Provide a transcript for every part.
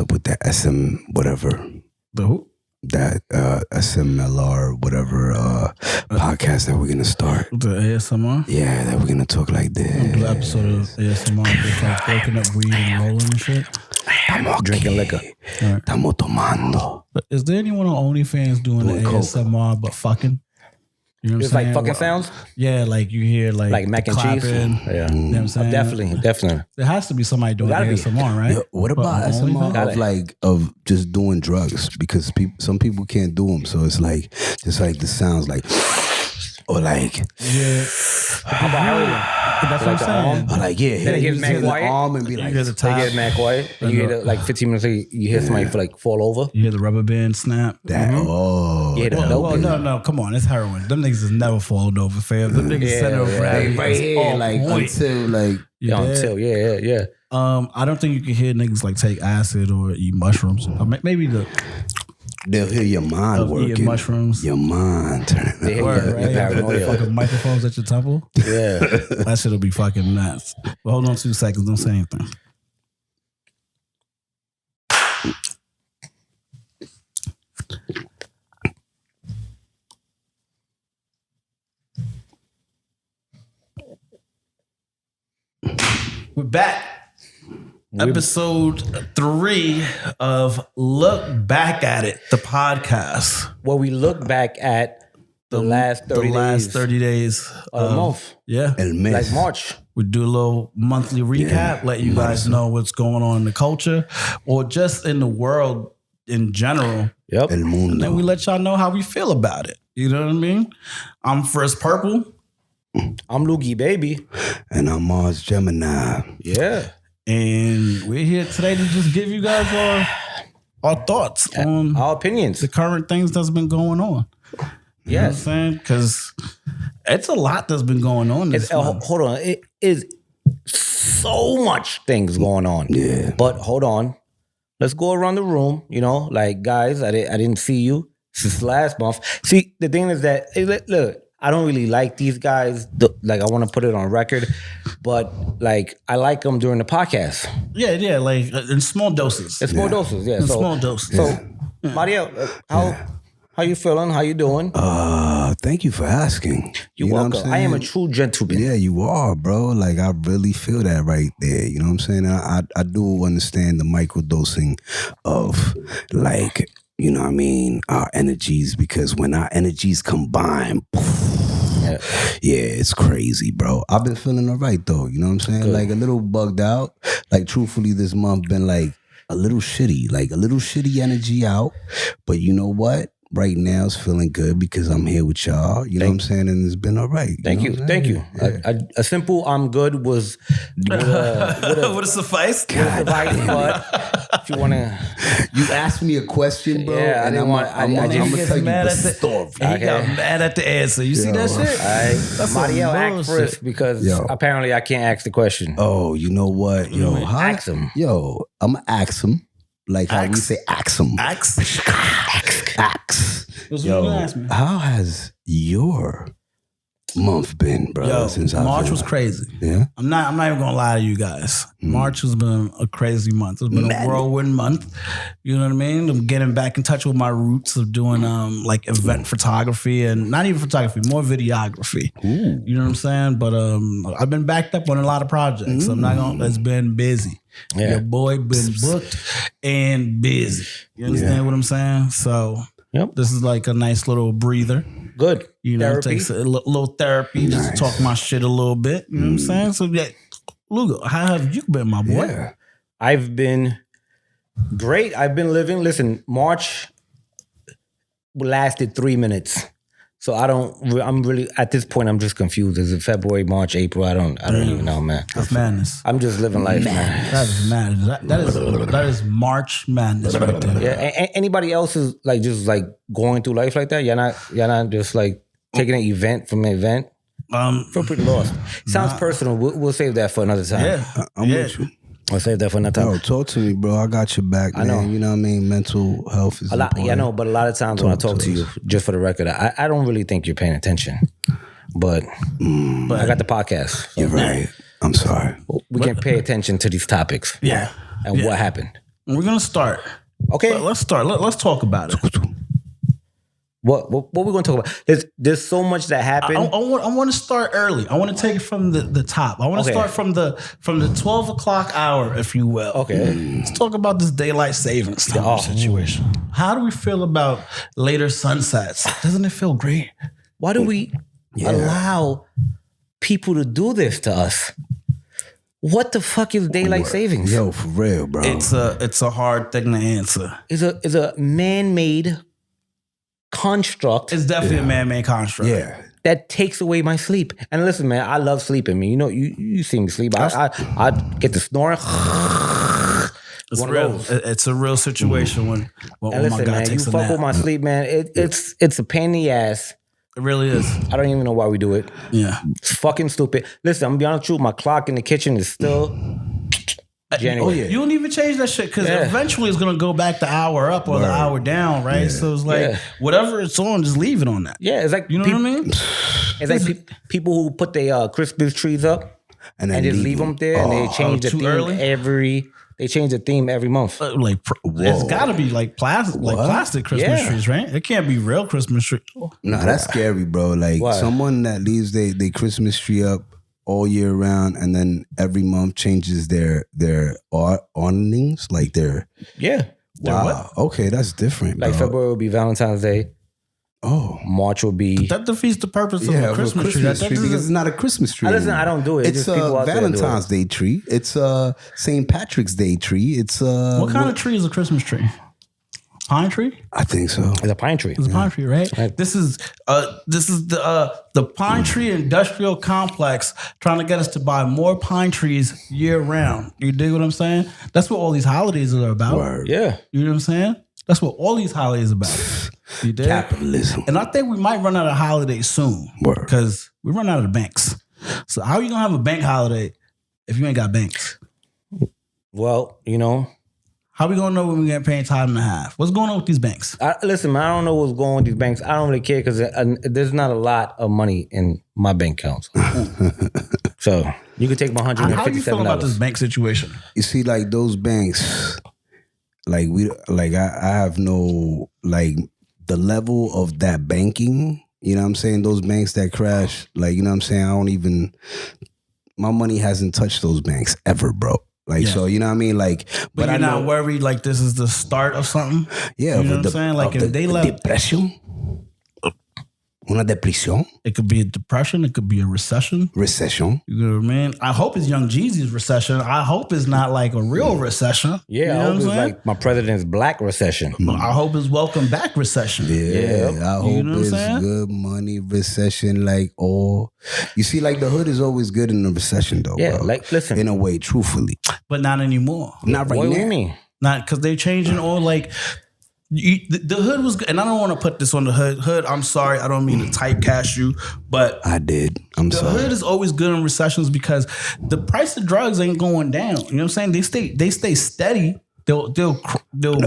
up with that SM whatever? The who? That SMLR whatever podcast that we're gonna start. The ASMR? Yeah, that we're gonna talk like this. The episode of ASMR, just like breaking up weed and rolling and shit. Drinking liquor. Right. Estamos tomando. But is there anyone on OnlyFans doing the ASMR but fucking? You know what It's I'm like saying? fucking sounds? Yeah, like you hear like mac and cheese? clapping. Yeah. You know what I'm saying? Definitely. There has to be somebody doing ASMR, right? Yeah, what about ASMR of just doing drugs? Because some people can't do them, so it's like just like the sounds like or like That's what I'm saying. Or like then it gets mad quiet. Arm and be like, they get mad quiet. And you hear like 15 minutes later, you hear somebody like fall over. You hear the rubber band snap. No, come on, it's heroin. Them niggas is never falling over, fam. Them niggas center of gravity right here, like until like yeah. I don't think you can hear niggas like take acid or eat mushrooms. Maybe they'll hear your mind working. Eating mushrooms. Your mind turning. They hear your paranoia. Fucking microphones at your temple. Yeah. That shit'll be fucking nuts. But hold on 2 seconds. Don't say anything. We're back. Episode 3 of Look Back at It, the podcast. Well, we look back at the last 30 days of the month. Yeah. Like March. We do a little monthly recap, let you guys know what's going on in the culture or just in the world in general. Yep. And then we let y'all know how we feel about it. You know what I mean? I'm Frsk Purple. I'm Loogie Baby. And I'm Mars Gemini. Yeah. And we're here today to just give you guys our thoughts on our opinions, the current things that's been going on. You know what I'm saying? Because it's a lot that's been going on this month. Hold on. It is so much things going on. Yeah. But hold on. Let's go around the room. You know, like, guys, I didn't see you since last month. See, the thing is that, look, I don't really like these guys. Like, I want to put it on record, but like, I like them during the podcast. Yeah, like in small doses. In small doses, yeah. Small doses. So, Mario, how you feeling? How you doing? Thank you for asking. You're welcome. I am a true gentleman. Yeah, you are, bro. Like, I really feel that right there. You know what I'm saying? I do understand the microdosing of, like, you know what I mean, our energies, because when our energies combine, it's crazy, bro. I've been feeling all right, though. You know what I'm saying? Good. Like, a little bugged out. Like, truthfully, this month been like a little shitty energy out. But you know what? Right now it's feeling good because I'm here with y'all. You know what I'm saying? And it's been all right. Thank you. Yeah. A simple I'm good would suffice. But if you want to... You asked me a question, bro. Yeah, and I'm going to tell you the story. He got mad at the answer. You see that shit? That's Mario act first because apparently I can't ask the question. Oh, you know what? Yo, ask him. Yo, I'm going to ask him. Like how we say ax him. Ax. Yo, how has your month been, bro? Yo, since March was crazy. Yeah, I'm not even gonna lie to you guys. March has been a crazy month. It's been a whirlwind month. You know what I mean? I'm getting back in touch with my roots of doing like event photography and not even photography, more videography. Ooh. You know what I'm saying? But I've been backed up on a lot of projects. I'm not gonna. It's been busy. Yeah. Your boy been booked and busy. You understand what I'm saying? So this is like a nice little breather. Good. You know, therapy. It takes a little therapy just to talk my shit a little bit. You know what I'm saying? So yeah, Lugo, how have you been, my boy? Yeah. I've been great. I've been living. Listen, March lasted 3 minutes. So I'm really, at this point, I'm just confused. Is it February, March, April? I don't even know, man. That's madness. I'm just living life, man. That is madness. That is March madness right there. Yeah. Anybody else is like, just like going through life like that? You're not just like taking an event from an event? Feel pretty lost. Sounds personal. We'll save that for another time. Yeah. I'm with you. I'll save that for another time. Yo, talk to me, bro. I got your back, man. I know. You know what I mean? Mental health is important. Yeah, I know, but a lot of times when I talk to you, just for the record, I don't really think you're paying attention. But I got the podcast. So you're right. I'm sorry. We can pay attention to these topics. Yeah. And what happened. We're gonna start. Okay. Let's start. Let's talk about it. What we're gonna talk about? There's so much that happened. I want to start early. I want to take it from the top. I want to start from the 12 o'clock hour, if you will. Okay. Let's talk about this daylight savings time situation. How do we feel about later sunsets? Doesn't it feel great? Why do we allow people to do this to us? What the fuck is daylight savings? Yo, for real, bro. It's a hard thing to answer. It's a man-made construct. It's definitely a man-made construct. Yeah. That takes away my sleep. And listen, man, I love sleeping. I mean, you know, you see me sleep. I get to snoring. It's real. It's a real situation when and listen, my guy man, you takes a fuck nap. with my sleep, man. It's a pain in the ass. It really is. I don't even know why we do it. Yeah. It's fucking stupid. Listen, I'm gonna be honest with you. My clock in the kitchen is still January. You don't even change that shit because eventually it's gonna go back the hour up or the hour down, right? So it's like whatever it's on, just leave it on that. Yeah, it's like You know what I mean? It's like people who put their Christmas trees up and just leave them there, and they change the theme They change the theme every month. It's got to be like plastic Christmas trees, right? It can't be real Christmas trees. Nah, that's scary, bro. Like someone that leaves their Christmas tree up all year round and then every month changes their awnings, like their wow. Okay, that's different. Like bro. February will be Valentine's Day. Oh, March will be. That defeats the purpose of a Christmas tree. Because it's not a Christmas tree. Listen, I don't do it. It's a Valentine's Day tree. It's a St. Patrick's Day tree. It's a. What kind of tree is a Christmas tree? Pine tree? I think so. It's a pine tree. It's a pine tree, right? This is the pine tree industrial complex trying to get us to buy more pine trees year round. You dig what I'm saying? That's what all these holidays are about. Word. Yeah. You know what I'm saying? That's what all these holidays are about. You dig? Capitalism. And I think we might run out of holidays soon. Because we run out of banks. So how are you going to have a bank holiday if you ain't got banks? Well, you know. How we going to know when we get paid time and a half? What's going on with these banks? Listen, man, I don't know what's going on with these banks. I don't really care because there's not a lot of money in my bank accounts. So you can take my $157. How you feel about this bank situation? You see, like those banks, I have no, like the level of that banking, you know what I'm saying? Those banks that crash, like, you know what I'm saying? My money hasn't touched those banks ever, bro. Like, so, you know what I mean? Like, but you're not worried like this is the start of something? Yeah. You know what I'm saying? Like if they left. Depression? Una depresión. It could be a depression. It could be a recession. Recession. You know what I mean? I hope it's Young Jeezy's recession. I hope it's not like a real recession. Yeah, you know I hope what it's I'm saying? like my president's black recession. I hope it's welcome back recession. Yeah, I hope you know it's good money recession. Like you see, like the hood is always good in the recession, though. Yeah, bro. like listen, in a way, truthfully, but not anymore. Not right now. What do you mean? Not because they're changing all like. The hood was good, and I don't want to put this on the hood. Hood, I'm sorry, I don't mean to typecast you, but I did. I'm sorry. The hood is always good in recessions because the price of drugs ain't going down. You know what I'm saying? They stay steady. They'll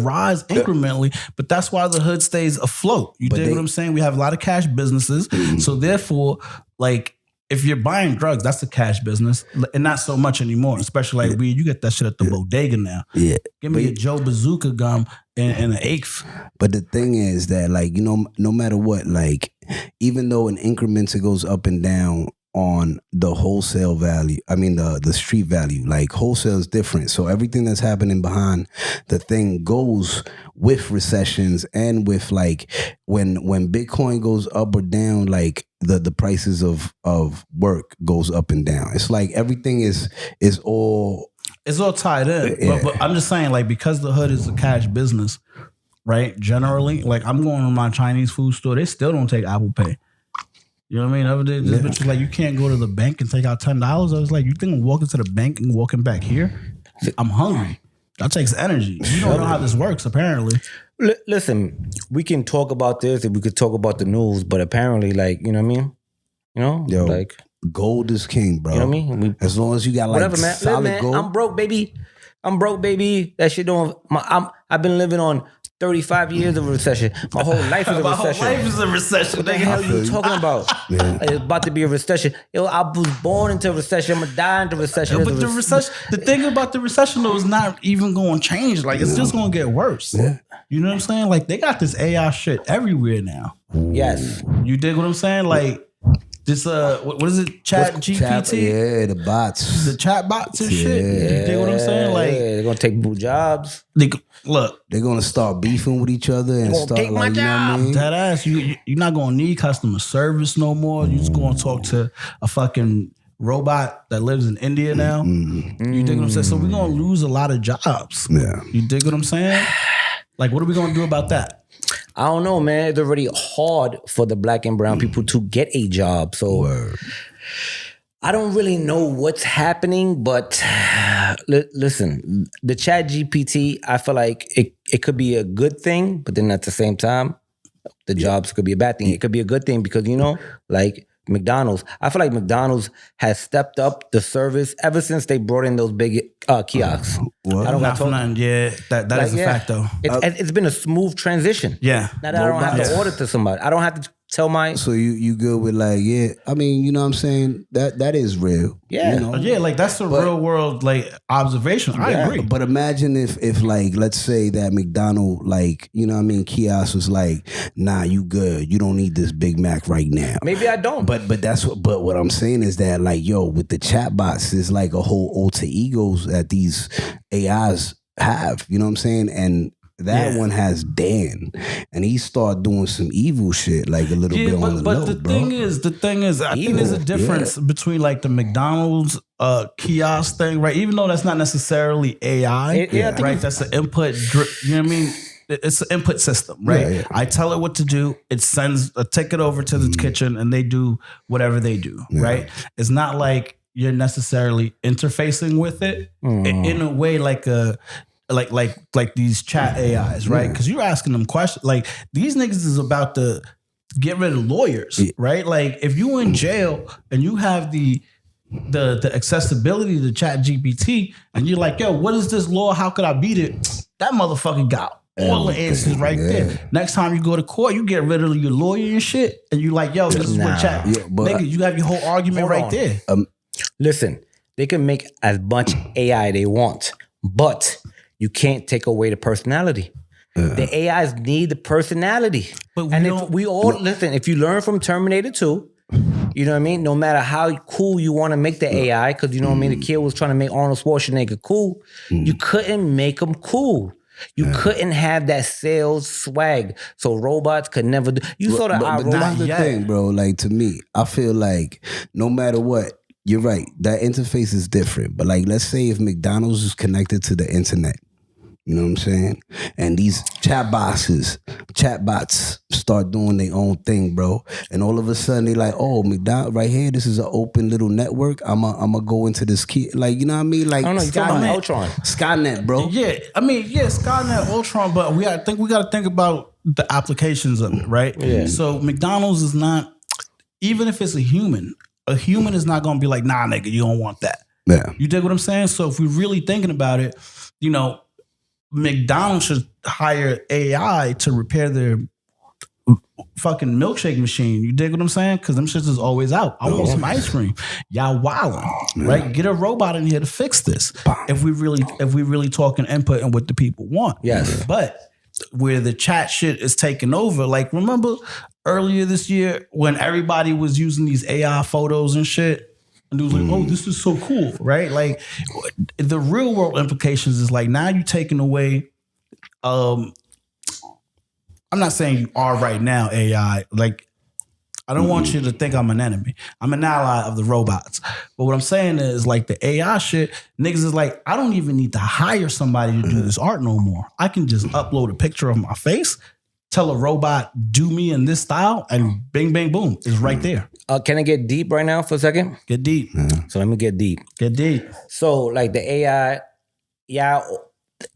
rise incrementally, but that's why the hood stays afloat. You dig what I'm saying? We have a lot of cash businesses, so therefore, like. If you're buying drugs, that's a cash business, and not so much anymore. Especially like weed, you get that shit at the bodega now. Yeah, give me a Joe Bazooka gum and an eighth. But the thing is that, like, you know, no matter what, like, even though in increments it goes up and down on the wholesale value, I mean the street value, like wholesale is different. So everything that's happening behind the thing goes with recessions and with like when Bitcoin goes up or down, like the prices of work goes up and down. It's like everything is all tied in. But I'm just saying, like, because the hood is a cash business, right? Generally, like I'm going to my Chinese food store, they still don't take Apple Pay. You know what I mean? Other day, this bitch was like, you can't go to the bank and take out $10. I was like, you think I'm walking to the bank and walking back here? I'm hungry. That takes energy. You don't know how this works, apparently. Listen, we can talk about this and we could talk about the news, but apparently, like, you know what I mean? You know? Yo, like gold is king, bro. You know what I mean? As long as you got like whatever, man. solid man, gold. I'm broke, baby. That shit don't. I've been living on 35 years of a recession. My whole life is a My recession. whole life is a recession. What the hell are you talking about? It's about to be a recession. Yo, I was born into a recession. I'm gonna die into a recession. But the recession, the thing about the recession though is not even going to change. Like it's just going to get worse. Yeah. You know what I'm saying? Like they got this AI shit everywhere now. Yes. You dig what I'm saying? Like this what is it? Chat GPT? Yeah, the bots. The chat bots and shit. You dig what I'm saying? Like they're gonna take people jobs. Look, They're gonna start beefing with each other and gonna start take my like, you know what I job. mean? that ass, you're not gonna need customer service no more. You just gonna talk to a fucking robot that lives in India now. You dig what I'm saying? So we're gonna lose a lot of jobs. Yeah. You dig what I'm saying? Like, what are we gonna do about that? I don't know, man. It's already hard for the black and brown people to get a job. So Word. I don't really know what's happening, but listen, the Chat GPT, I feel like it could be a good thing, but then at the same time, the jobs could be a bad thing. It could be a good thing because, you know, like McDonald's. I feel like McDonald's has stepped up the service ever since they brought in those big kiosks. What? I don't Not got for nothing. Yeah, that is a fact though. It's been a smooth transition. Yeah. Now that I don't have to order to somebody. I don't have to tell my... So you good with like, yeah, I mean, you know what I'm saying? That is real. Yeah. You know? Yeah, like that's a real world like observation. I agree. But imagine if like, let's say that McDonald, like, you know what I mean, kiosk was like, nah, you good. You don't need this Big Mac right now. Maybe I don't. But what I'm saying is that like, yo, with the chatbots, there's like a whole alter egos that these AIs have. You know what I'm saying? And that one has Dan, and he started doing some evil shit, like a little bit on the low, the bro. thing is, I think there's a difference between like the McDonald's kiosk thing, right? Even though that's not necessarily AI, right? That's an input. You know what I mean? It's an input system, right? Yeah, yeah. I tell it what to do. It sends a ticket over to the kitchen, and they do whatever they do, right? It's not like you're necessarily interfacing with it in a way like a. Like these chat AIs, right? Because you're asking them questions. Like these niggas is about to get rid of lawyers, right? Like if you in jail and you have the accessibility to Chat GPT, and you're like, yo, what is this law? How could I beat it? That motherfucker got all the answers right there. Next time you go to court, you get rid of your lawyer and shit, and you like, yo, this is what chat. Nigga, you have your whole argument right there. Listen, they can make as much AI they want, but you can't take away the personality. The AIs need the personality. But listen, if you learn from Terminator 2, you know what I mean? No matter how cool you want to make the AI, because you know what I mean, the kid was trying to make Arnold Schwarzenegger cool, you couldn't make him cool. You couldn't have that sales swag. So robots could never do. You saw the but that's the thing, bro. Like to me, I feel like no matter what, you're right. That interface is different. But like, let's say if McDonald's is connected to the internet, you know what I'm saying? And these chatbots start doing their own thing, bro. And all of a sudden they like, oh, McDonald's right here, this is an open little network. I'm a go into this key. Like, you know what I mean? Like, I don't know, you're talking about Ultron. Skynet, bro. Yeah, I mean, Skynet, Ultron, but we got to think about the applications of it, right? Yeah. So McDonald's is not, even if it's a human is not going to be like, nah, nigga, you don't want that. Yeah. You dig what I'm saying? So if we're really thinking about it, you know, McDonald's should hire AI to repair their fucking milkshake machine. You dig what I'm saying? Because them shits is always out. I want some ice cream. Y'all wildin', right? Get a robot in here to fix this. If we really talking input and what the people want. Yes. But where the chat shit is taking over, like remember earlier this year when everybody was using these AI photos and shit? And it was like, oh, this is so cool, right? Like the real world implications is like now you're taking away. I'm not saying you are right now AI. Like I don't want you to think I'm an enemy. I'm an ally of the robots. But what I'm saying is like the AI shit, niggas is like, I don't even need to hire somebody to do this art no more. I can just upload a picture of my face, tell a robot, do me in this style, and bing, bang, boom, it's right there. Can I get deep right now for a second? Get deep. So let me get deep. Get deep. So like the AI,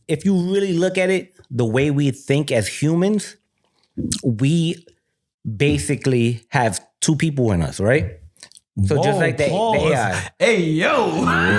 if you really look at it, the way we think as humans, we basically have two people in us, right? So just like the AI. Hey, yo.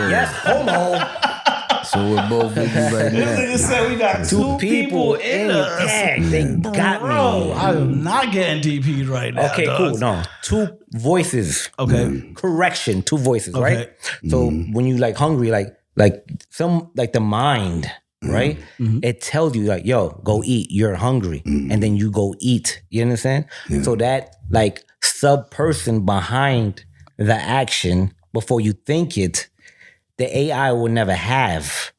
Yes, homo. So we're both with you right This now. nigga said we got two people in us. They got Bro, me. I am not getting DP'd right now. Okay, cool. dogs. No, two voices. Okay. Correction, two voices, Okay. right? So when you like hungry, like the mind, right? It tells you like, yo, go eat. You're hungry, and then you go eat. You understand? So that like sub person behind the action before you think it, the AI will never have.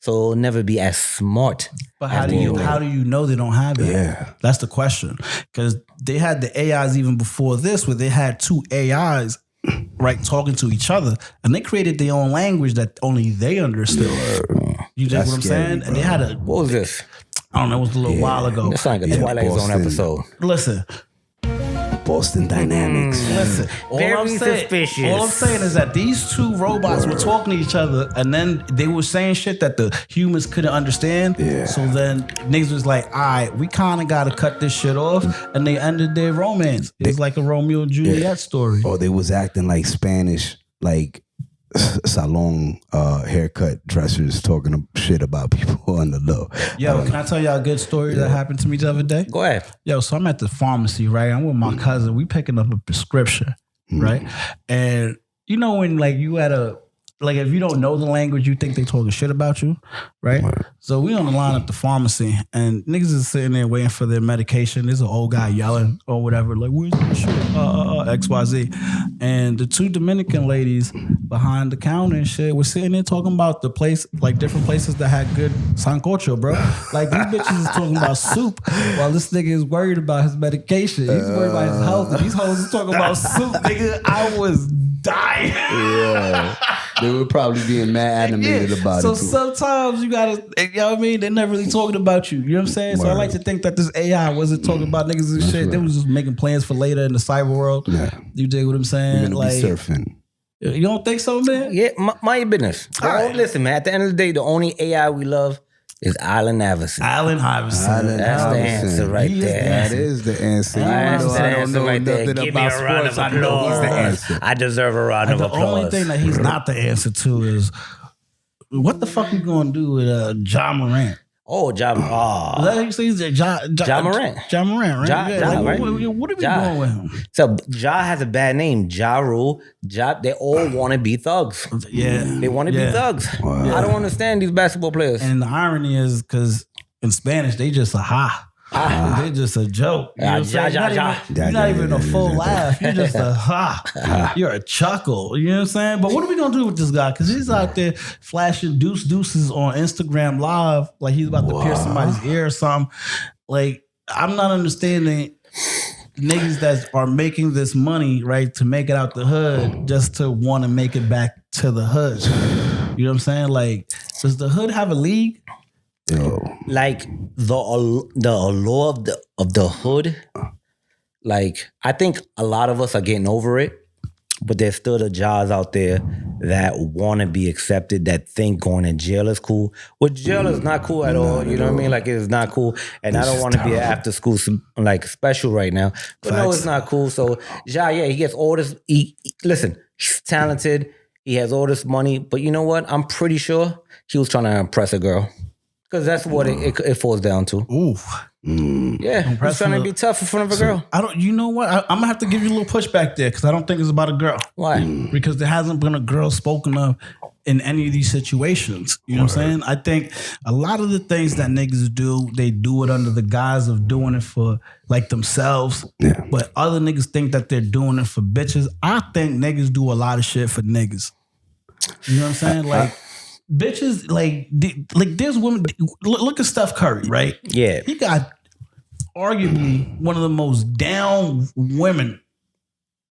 So it'll never be as smart. But how do you know they don't have that? Yeah. That's the question. Because they had the AIs even before this, where they had two AIs, right, talking to each other, and they created their own language that only they understood. You dig what I'm saying? And they had a What was this? I don't know, it was a little while ago. It's like a Twilight Zone Boston. episode. Listen, Boston Dynamics. listen. Very suspicious. All I'm saying is that these two robots were talking to each other, and then they were saying shit that the humans couldn't understand. Yeah. So then niggas was like, all right, we kind of got to cut this shit off. And they ended their romance. It was like a Romeo and Juliet story. Or they was acting like Spanish, like salon haircut dressers talking shit about people on the low. Yo, can I tell y'all a good story that happened to me the other day? Go ahead. Yo, so I'm at the pharmacy, right? I'm with my cousin. We picking up a prescription, right? And you know when like you at a like if you don't know the language, you think they talking shit about you, right? So we on the line at the pharmacy, and niggas is sitting there waiting for their medication. There's an old guy yelling or whatever, like where's my shit? XYZ. And the two Dominican ladies behind the counter and shit were sitting there talking about the place, like different places that had good sancocho, bro. Like these bitches is talking about soup while this nigga is worried about his medication. He's worried about his health. And these hoes is talking about soup, nigga. I was dying. Yeah. They were probably being mad animated about so it. So sometimes you gotta, you know what I mean? They're not really talking about you. You know what I'm saying? So I like to think that this AI wasn't talking about niggas and shit. They was just making plans for later in the cyber world. Yeah. You dig what I'm saying? We're gonna Like, be surfing. you don't think so, man? Yeah, mind your business. All right. Listen, man, at the end of the day, the only AI we love is Allen Iverson. Allen Iverson. Allen That's the Iverson. answer right He is there. That is the answer. That's Even though the I don't answer know right there. nothing Give me about a round of sports, I know he's the applause. answer. I deserve a round of The applause. only thing that he's not the answer to is what the fuck we gonna do with Ja Morant? Oh, Is that how you say Ja Morant. Ja Morant, right? Ja, Like, right? what are we Ja. doing with him? So Ja has a bad name. Ja Rule. Ja, they all want to be thugs. Yeah. They want to be thugs. Wow. I don't understand these basketball players. And the irony is because in Spanish, they just a ha. They're just a joke. You know what I'm saying? You're not even a full laugh. You're just a ha. You're a chuckle. You know what I'm saying? But what are we going to do with this guy? Because he's out there flashing deuces on Instagram Live like he's about to pierce somebody's ear or something. Like, I'm not understanding niggas that are making this money, right, to make it out the hood just to want to make it back to the hood. You know what I'm saying? Like, does the hood have a league? Like the allure of the hood, like I think a lot of us are getting over it, but there's still the jobs out there that want to be accepted, that think going to jail is cool. Well, jail is not cool at all. You know what I mean? Like it's not cool, and I don't want to be an after school like special right now. But no, it's not cool. So Ja, yeah, he gets all this. Listen, he's talented. He has all this money, but you know what? I'm pretty sure he was trying to impress a girl. Because that's what it falls down to. Ooh. Yeah, he's trying to be tough in front of a girl. You know what? I'm gonna have to give you a little pushback there because I don't think it's about a girl. Why? Because there hasn't been a girl spoken of in any of these situations. You know what I'm saying? I think a lot of the things that niggas do, they do it under the guise of doing it for like themselves. Yeah. But other niggas think that they're doing it for bitches. I think niggas do a lot of shit for niggas. You know what I'm saying? Like bitches, like there's women. Look at Steph Curry, right? Yeah. He got arguably one of the most down women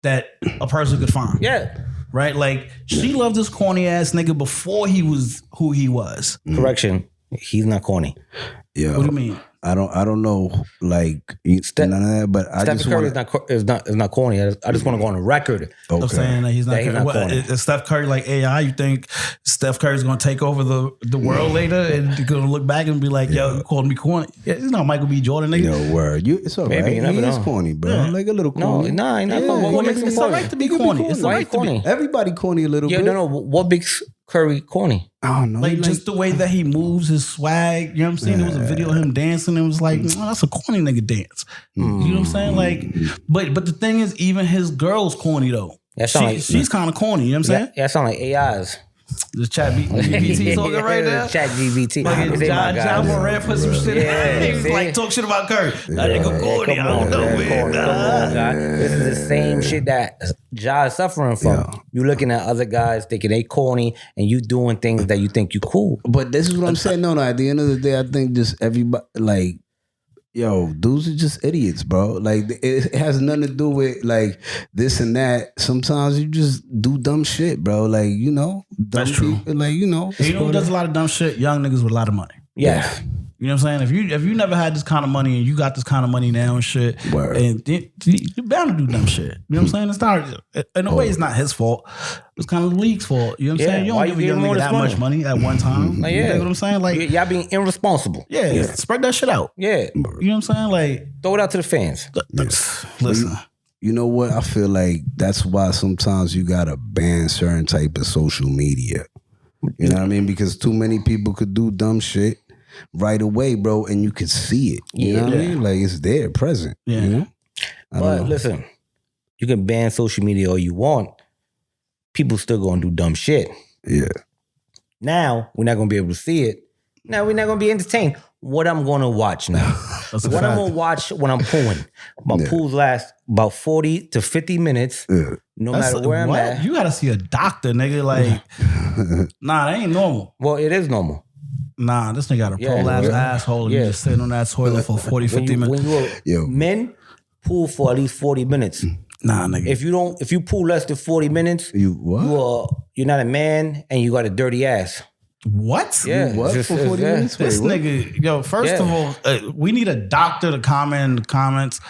that a person could find. Yeah. Right? Like, she loved this corny ass nigga before he was who he was. Correction. He's not corny. Yo, What do you mean? I don't know, like none of that. But I Steph just Curry want is not corny. I just want to go on the record. I'm saying that he's not, That he's not what, corny. is Steph Curry like AI? You think Steph Curry's going to take over the world later and going to look back and be like, yo, you called me corny? Yeah, he's not Michael B. Jordan, nigga. Yo, word. It's all Maybe, right. you never He is know. corny, bro. Yeah. Like a little No, corny. nah, he's not corny. What makes him It's all corny? right to be corny. It's all Why right to be corny? Everybody corny a little Yeah, bit. no. What makes Curry corny? I don't know. Like just the way that he moves, his swag. You know what I'm saying? There was a video of him dancing. It was like, that's a corny nigga dance. You know what I'm saying? Like, but the thing is, even his girl's corny though. She's kind of corny. You know what I'm saying? Yeah, sound like AIs. The chat GPT talking right now. Chat GBT. Like John Moran put some shit in. He was like, talk shit about Curry. That nigga corny. I don't know, man. Come on, guy. This is the same shit that Ja is suffering from. Yeah. You looking at other guys thinking they corny and you doing things that you think you cool. But this is what I'm saying. No, at the end of the day, I think just everybody, like, yo, dudes are just idiots, bro. Like, it has nothing to do with, like, this and that. Sometimes you just do dumb shit, bro. Like, you know. That's true. People, like, you know. You know who does a lot of dumb shit? Young niggas with a lot of money. Yeah. You know what I'm saying? If you never had this kind of money and you got this kind of money now and shit, and you're bound to do dumb shit. You know what I'm saying? It's not, in a way, it's not his fault. It's kind of the league's fault. You know what I'm saying? You don't give a young nigga that much money at one time. Like, you know what I'm saying? Like, y'all being irresponsible. Yeah, spread that shit out. Yeah. You know what I'm saying? Like, throw it out to the fans. Listen. You know what? I feel like that's why sometimes you gotta ban certain type of social media. You know what I mean? Because too many people could do dumb shit right away, bro, and you could see it. You know what I mean? Like, it's there, present. Yeah. You know? But listen, you can ban social media all you want. People still gonna do dumb shit. Yeah. Now, we're not gonna be able to see it. Now, we're not gonna be entertained. What I'm gonna watch now. What I'm gonna watch when I'm pooling. My pools last about 40 to 50 minutes. No matter where I'm at. You gotta see a doctor, nigga. Like, nah, that ain't normal. Well, it is normal. Nah, this nigga got a prolapsed asshole and you just sitting on that toilet for 40, 50 minutes. Men pool for at least 40 minutes. Nah, nigga. If you pool less than 40 minutes, you're not a man and you got a dirty ass. What? Yeah. What? For 40 minutes? This nigga, yo, first of all, we need a doctor to comment in the comments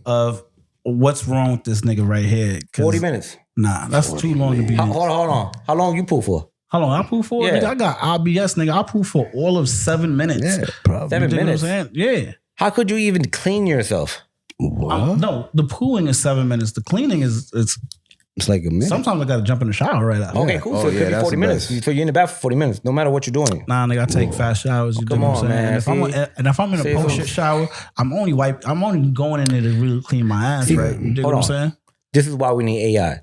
of what's wrong with this nigga right here. 40 minutes. Nah, that's too long to be. Hold on. How long you pool for? How long I pool for? Yeah. Nigga, I got IBS, nigga. I pool for all of 7 minutes. Yeah, probably. 7 minutes? You know what I'm saying? Yeah. How could you even clean yourself? No, the pooling is 7 minutes. The cleaning it's like a minute. Sometimes I got to jump in the shower right after. Okay, cool. So it could be 40 minutes. So you're in the bath for 40 minutes, no matter what you're doing. Nah, nigga, I take fast showers. You know what I'm saying? Man. And if I'm in a post shit shower, I'm only going in there to really clean my ass, right? You dig what I'm saying? This is why we need AI.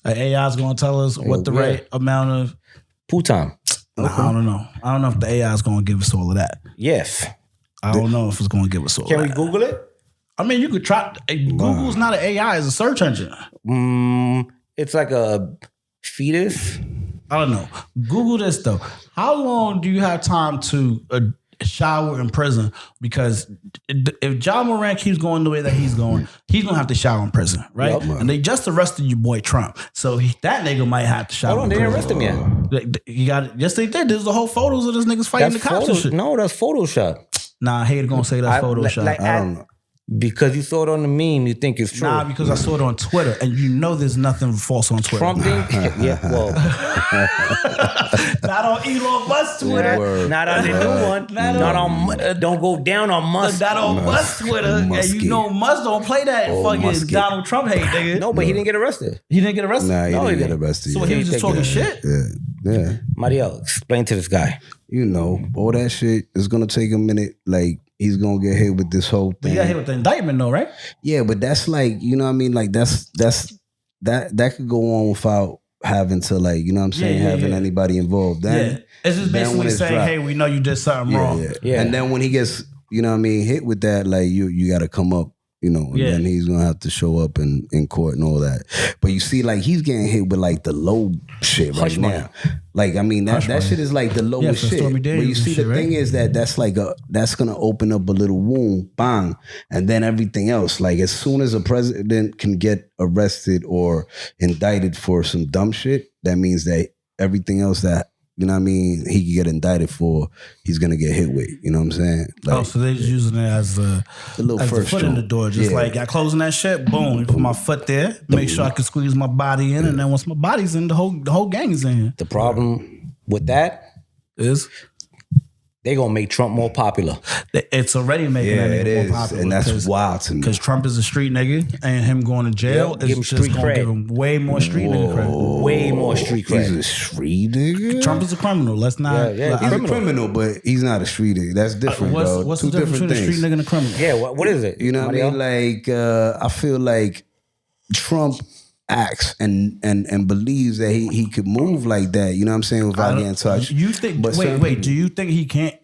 AI is going to tell us what the right amount of pool time. Nah, I don't know. I don't know if the AI is going to give us all of that. Yes. I don't know if it's going to give us all of that. Can we Google it? I mean, you could try. Google's not an AI; it's a search engine. It's like a fetus. I don't know. Google this though. How long do you have time to shower in prison? Because if John Moran keeps going the way that he's going to have to shower in prison, right? Yep, and they just arrested your boy Trump, so that nigga might have to shower. Hold on, they didn't arrest him yet. You got it. Yes, they did. There's the whole photos of this niggas fighting the cops and shit. No, that's Photoshop. Nah, I hate gonna say that's Photoshop. I don't know. Because you saw it on the meme, you think it's true. Nah, because I saw it on Twitter, and you know there's nothing false on Twitter. Trump think? Yeah, well. Not on Elon Musk's Twitter. Not on the new one. Not on, don't go down on Musk. Not on Musk's Twitter. And you know Musk don't play that fucking Donald Trump hate, nigga. No, but he didn't get arrested. He didn't get arrested? Nah, he didn't get arrested. So he was just talking shit? Yeah. Mario, explain to this guy. You know, all that shit is going to take a minute. Like, he's going to get hit with this whole thing. But he got hit with the indictment though, right? Yeah, but that's like, you know what I mean? Like, that could go on without having to, like, you know what I'm saying, having anybody involved. Then, it's just basically saying, hey, we know you did something wrong. Yeah. And then when he gets, you know what I mean, hit with that, like, you got to come up, you know, and then he's going to have to show up in court and all that. But you see, like, he's getting hit with, like, the low shit right now. Like, I mean, that shit is like the lowest shit. But you see, the thing is that's going to open up a little wound, bang, and then everything else. Like, as soon as a president can get arrested or indicted for some dumb shit, that means that everything else that, you know what I mean, he could get indicted for, he's going to get hit with. You know what I'm saying? Like, so they're just using it as a little as first the foot in the door. Just like, I closing that shit, boom, put my foot there, make sure I can squeeze my body in, and then once my body's in, the whole gang is in here. The problem with that is they gonna make Trump more popular. It's already making that nigga more popular. And that's wild to me. Because Trump is a street nigga, and him going to jail is just going to give him way more street nigga credit. Way more street credit. He's a street nigga? Trump is a criminal. Let's not... Yeah, he's a criminal, but he's not a street nigga. That's different, bro. What's the difference between a street nigga and a criminal? Yeah, what is it? You know what I mean? Like, I feel like Trump acts and believes that he could move like that, you know what I'm saying, without getting touched. You think, wait, do you think he can't?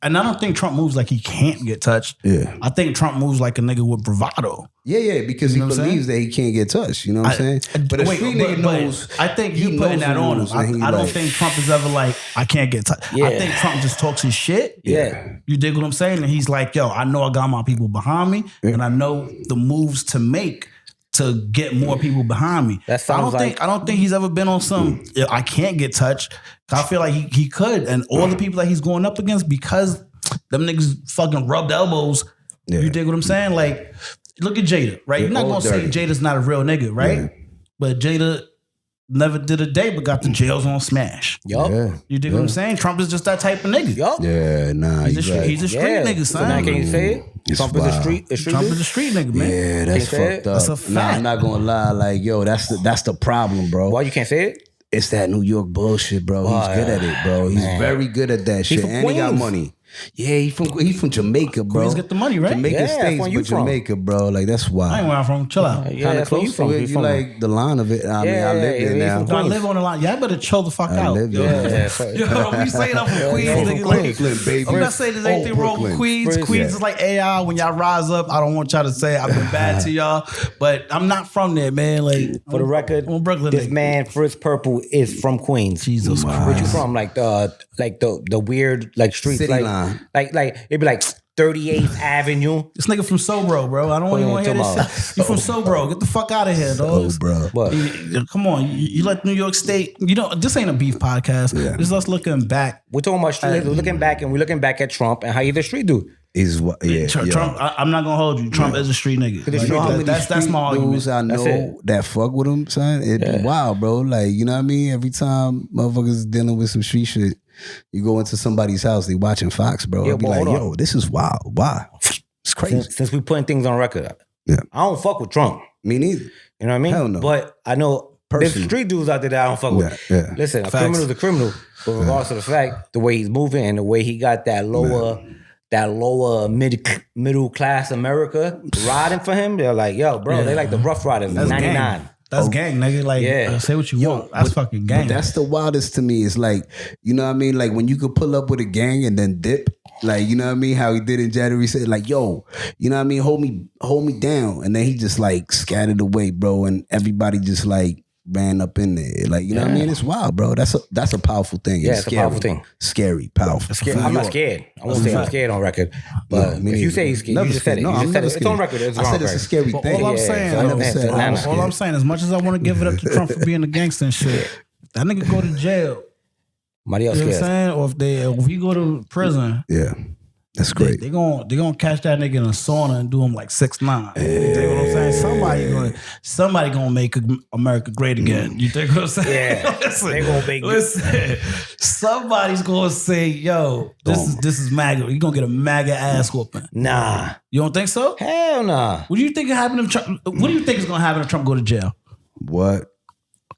And I don't think Trump moves like he can't get touched. Yeah. I think Trump moves like a nigga with bravado. Yeah, because he believes that he can't get touched, you know what I'm saying? But a street nigga knows. I think you putting that on him. I don't think Trump is ever like, I can't get touched. Yeah. I think Trump just talks his shit. Yeah. You dig what I'm saying? And he's like, yo, I know I got my people behind me, and I know the moves to make to get more people behind me. That sounds I don't think he's ever been on some I can't get touched. I feel like he could. And all the people that he's going up against, because them niggas fucking rubbed elbows. Yeah. You dig what I'm saying? Like, look at Jada, right? You're not gonna say Jada's not a real nigga, right? Yeah. But Jada never did a day but got the jails on smash. Yup. Yeah. You dig what I'm saying? Trump is just that type of nigga. Yup. Yeah, nah. He's a street nigga, son. So now can you say it? Trump is a street Trump is a street nigga, man. Yeah, that's fucked up. That's a fact. Nah, I'm not gonna lie. Like, yo, that's the problem, bro. Why you can't say it? It's that New York bullshit, bro. He's good at it, bro. He's very good at that shit. And he got money. Yeah, he from Jamaica, bro. Queens get the money, right? Jamaica States, but Jamaica, bro. Like, that's wild. I ain't where I'm from. Chill out. Yeah, that's where you from. You like the line of it. I mean, I live there now. I live on the line. Y'all better chill the fuck out. Yo, don't be saying I'm from Queens. Brooklyn, baby. I'm not saying there's anything wrong with Queens. Queens is like AI. When y'all rise up, I don't want y'all to say I've been bad to y'all, but I'm not from there, man. Like, for the record, I'm Brooklyn. This man, Frsk Purple, is from Queens. Jesus Christ. Where you from? Like the weird like streets, City like line. like it'd be like 38th Avenue. This nigga from Sobro, bro. I don't even want to hear this shit. You from Sobro. Get the fuck out of here, dog. Bro. What? Come on. You let New York State, this ain't a beef podcast. Yeah. This is us looking back. We're talking about street. We're looking back, and we're looking back at Trump and how he's a street dude. Trump, I'm not gonna hold you. Trump is a street nigga. You know how many that's my argument. I know that fuck with him, son. It'd be wild, bro. Like, you know what I mean? Every time motherfuckers dealing with some street shit, you go into somebody's house, they watching Fox, bro. I'll be like, yo, this is wild. Why? It's crazy. Since we putting things on record, I don't fuck with Trump. Me neither. You know what I mean? Hell no. But I know there's street dudes out there that I don't fuck with. Yeah. Listen, a criminal's a criminal, but regardless of the fact, the way he's moving and the way he got that lower middle class America riding for him, they're like, yo, bro, they like the Rough Riders. That's 99. Gang. That's gang, nigga. Like, say what you want. That's fucking gang. But that's the wildest to me. It's like, you know what I mean? Like, when you could pull up with a gang and then dip, like, you know what I mean? How he did in January, said like, yo, you know what I mean? Hold me down. And then he just like scattered away, bro. And everybody just like ran up in there. Like, you know what I mean? It's wild, bro. That's a powerful thing. Yeah, it's a powerful thing. Scary, powerful. I'm not scared. I won't say I'm scared on record. But if you say he's scared, you just said it. It's on record. It's I said it's a scary thing. All I'm saying, all I'm saying, as much as I want to give it up to Trump for being a gangster and shit, that nigga go to jail. Somebody else, you know what I'm saying? Or if he go to prison, that's great. They gonna catch that nigga in a sauna and do him like 6ix9ine. You think what I'm saying? Somebody gonna make America great again. You think what I'm saying? Yeah. They gonna make somebody's gonna say, yo, this is MAGA. You gonna get a MAGA ass whooping. Nah. You don't think so? Hell nah. What do you think happened if Trump? What do you think is gonna happen if Trump go to jail? What?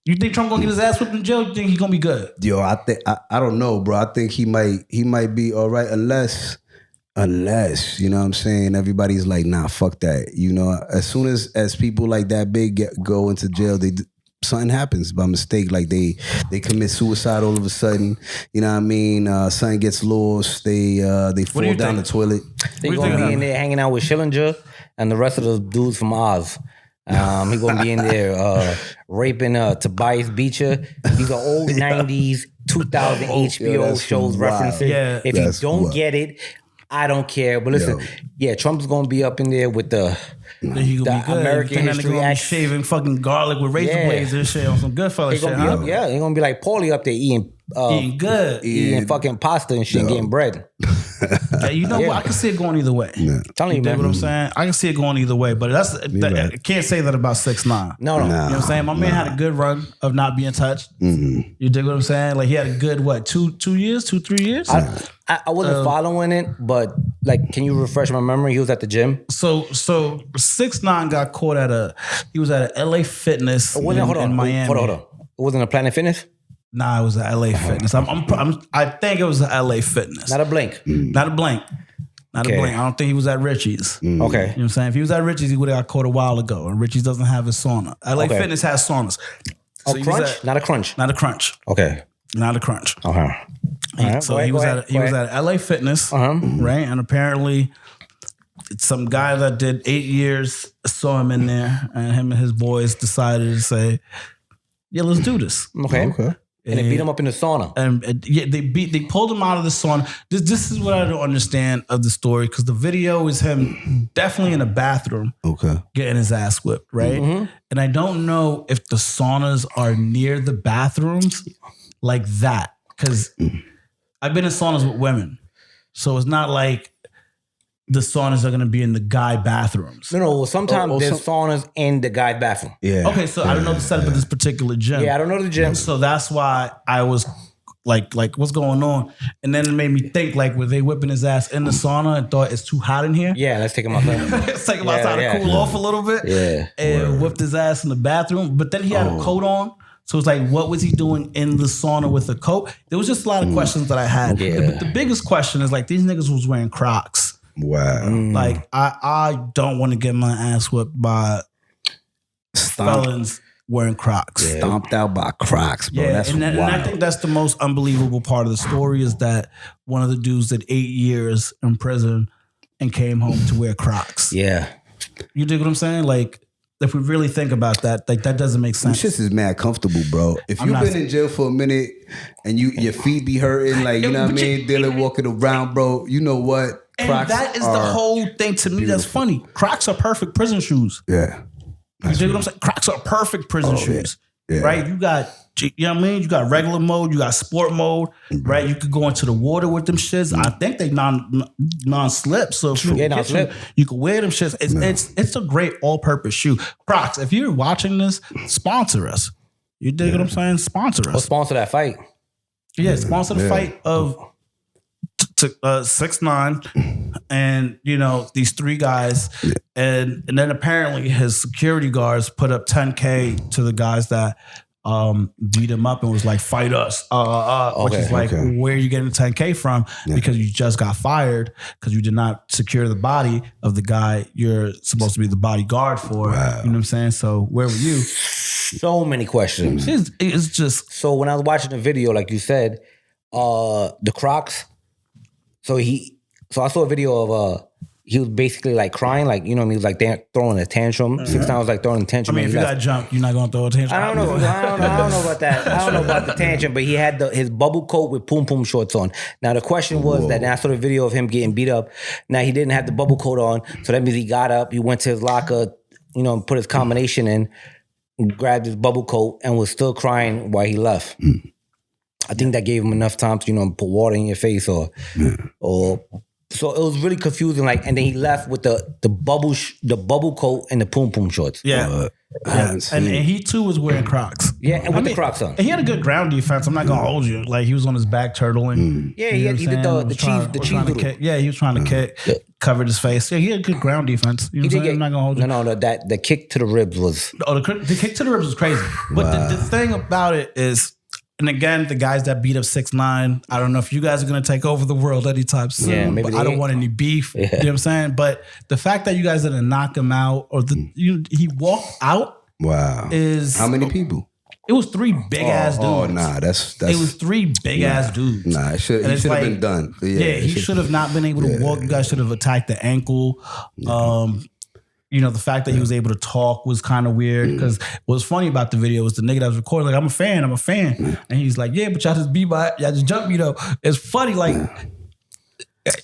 You think Trump gonna get his ass whipped in jail? You think he gonna be good? Yo, I think I don't know, bro. I think he might be all right unless, you know what I'm saying, everybody's like, nah, fuck that. You know, as soon as people like that big go into jail, something happens by mistake. Like they commit suicide all of a sudden. You know what I mean? Something gets lost. They fall down the toilet. They gonna be in there hanging out with Schillinger and the rest of the dudes from Oz. He gonna be in there raping Tobias Beecher. These are old 90s, 2000 HBO shows references. Yeah. If you don't get it, I don't care. But listen, Trump's gonna be up in there with the American History Act, shaving fucking garlic with razor blades and shit on some Goodfellas shit. He gonna be like Paulie up there eating eating good, eating fucking pasta and shit, and getting bread. You know what? I can see it going either way. Yeah. Telling you, man. What I'm saying? I can see it going either way, but I can't say that about 6ix9ine. No. You know what I'm saying? My man had a good run of not being touched. Mm-hmm. You dig what I'm saying? Like he had a good 3 years? I wasn't following it, but like, can you refresh my memory? He was at the gym. So 6ix9ine got caught he was at a LA Fitness in Miami. Hold on. It wasn't a Planet Fitness? Nah, it was a LA Fitness. I think it was a LA Fitness. Not a Blink. Not a Blink. Not a Blink. I don't think he was at Richie's. Okay. You know what I'm saying? If he was at Richie's, he would have got caught a while ago. And Richie's doesn't have his sauna. LA Fitness has saunas. So Crunch? Not a Crunch. Not a Crunch. Okay. Not a Crunch. Okay. Right, so he was at LA Fitness, right? And apparently some guy that did 8 years saw him in there, and him and his boys decided to say, yeah, let's do this. Okay. And they beat him up in the sauna. And they pulled him out of the sauna. This is what I don't understand of the story, because the video is him definitely in a bathroom, getting his ass whipped, right? Mm-hmm. And I don't know if the saunas are near the bathrooms like that, because I've been in saunas with women, so it's not like the saunas are going to be in the guy bathrooms. No. Sometimes there's saunas in the guy's bathroom. Yeah. Okay, so I don't know the setup of this particular gym. Yeah, I don't know the gym. So that's why I was like, what's going on? And then it made me think, like, were they whipping his ass in the sauna and thought it's too hot in here? Yeah, let's take him outside. Let's take him outside to cool off a little bit. Yeah. And whipped his ass in the bathroom. But then he had a coat on. So it's like, what was he doing in the sauna with a coat? There was just a lot of questions that I had. Yeah. But the biggest question is, like, these niggas was wearing Crocs. Wow. Like, I don't want to get my ass whipped by felons wearing Crocs. Yeah. Stomped out by Crocs, bro. Yeah, That's and wild. I think that's the most unbelievable part of the story, is that one of the dudes did 8 years in prison and came home to wear Crocs. Yeah. You dig what I'm saying? Like, if we really think about that, like, that doesn't make sense. Shit is mad comfortable, bro. If you've been in jail for a minute and your feet be hurting, like, you know what I mean, dealing, walking around, bro, you know what? And Crocs that is the whole thing to me that's funny. Crocs are perfect prison shoes. Yeah. You dig what I'm saying? Crocs are perfect prison shoes. Yeah. Right? You got, you know what I mean? You got regular mode, you got sport mode, right? You could go into the water with them shits. I think they non-slip. So if you can wear them shits. It's a great all-purpose shoe. Crocs, if you're watching this, sponsor us. You dig what I'm saying? Sponsor us. Or sponsor that fight. Yeah, sponsor the fight of 6ix9ine and, you know, these 3 guys. And then apparently his security guards put up $10K to the guys that beat him up and was like, fight us. Which is like, where are you getting the $10K from? Yeah. Because you just got fired because you did not secure the body of the guy you're supposed to be the bodyguard for. Wow. You know what I'm saying? So where were you? So many questions. It's just... So when I was watching the video, like you said, the Crocs, so I saw a video of he was basically like crying, like, you know what I mean, he was like throwing a tantrum. 6ix9ine was like throwing a tantrum. I mean, if you got jumped, you're not gonna throw a tantrum. I don't know about that. I don't know about the tantrum, but he had his bubble coat with poom poom shorts on. Now the question was that, and I saw the video of him getting beat up. Now he didn't have the bubble coat on, so that means he got up, he went to his locker, you know, put his combination in, grabbed his bubble coat, and was still crying while he left. I think that gave him enough time to, you know, put water in your face or so it was really confusing. Like, and then he left with the bubble coat and the poom poom shorts. Yeah, and he too was wearing Crocs. Yeah, and with the Crocs on. And he had a good ground defense. I'm not gonna hold you. Like, he was on his back turtling. Yeah, he did the cheese. Yeah, he was trying to kick, covered his face. Yeah, he had good ground defense. You know what I'm saying? I'm not gonna hold you. No, the kick to the ribs was. Oh, the kick to the ribs was crazy. But the thing about it is, and again, the guys that beat up 6ix9ine, I don't know if you guys are going to take over the world anytime soon. Yeah, maybe but I don't want any beef. Yeah. You know what I'm saying? But the fact that you guys didn't knock him out, or he walked out. Wow. Is how many people? It was 3 big ass dudes. Oh nah, that's it was 3 big ass dudes. Nah, he should have been done. Yeah, he should have not been able to walk. You guys should have attacked the ankle. You know, the fact that he was able to talk was kind of weird, because what was funny about the video was the nigga that was recording, like, I'm a fan. And he's like, yeah, but y'all just jumped me though. It's funny, like,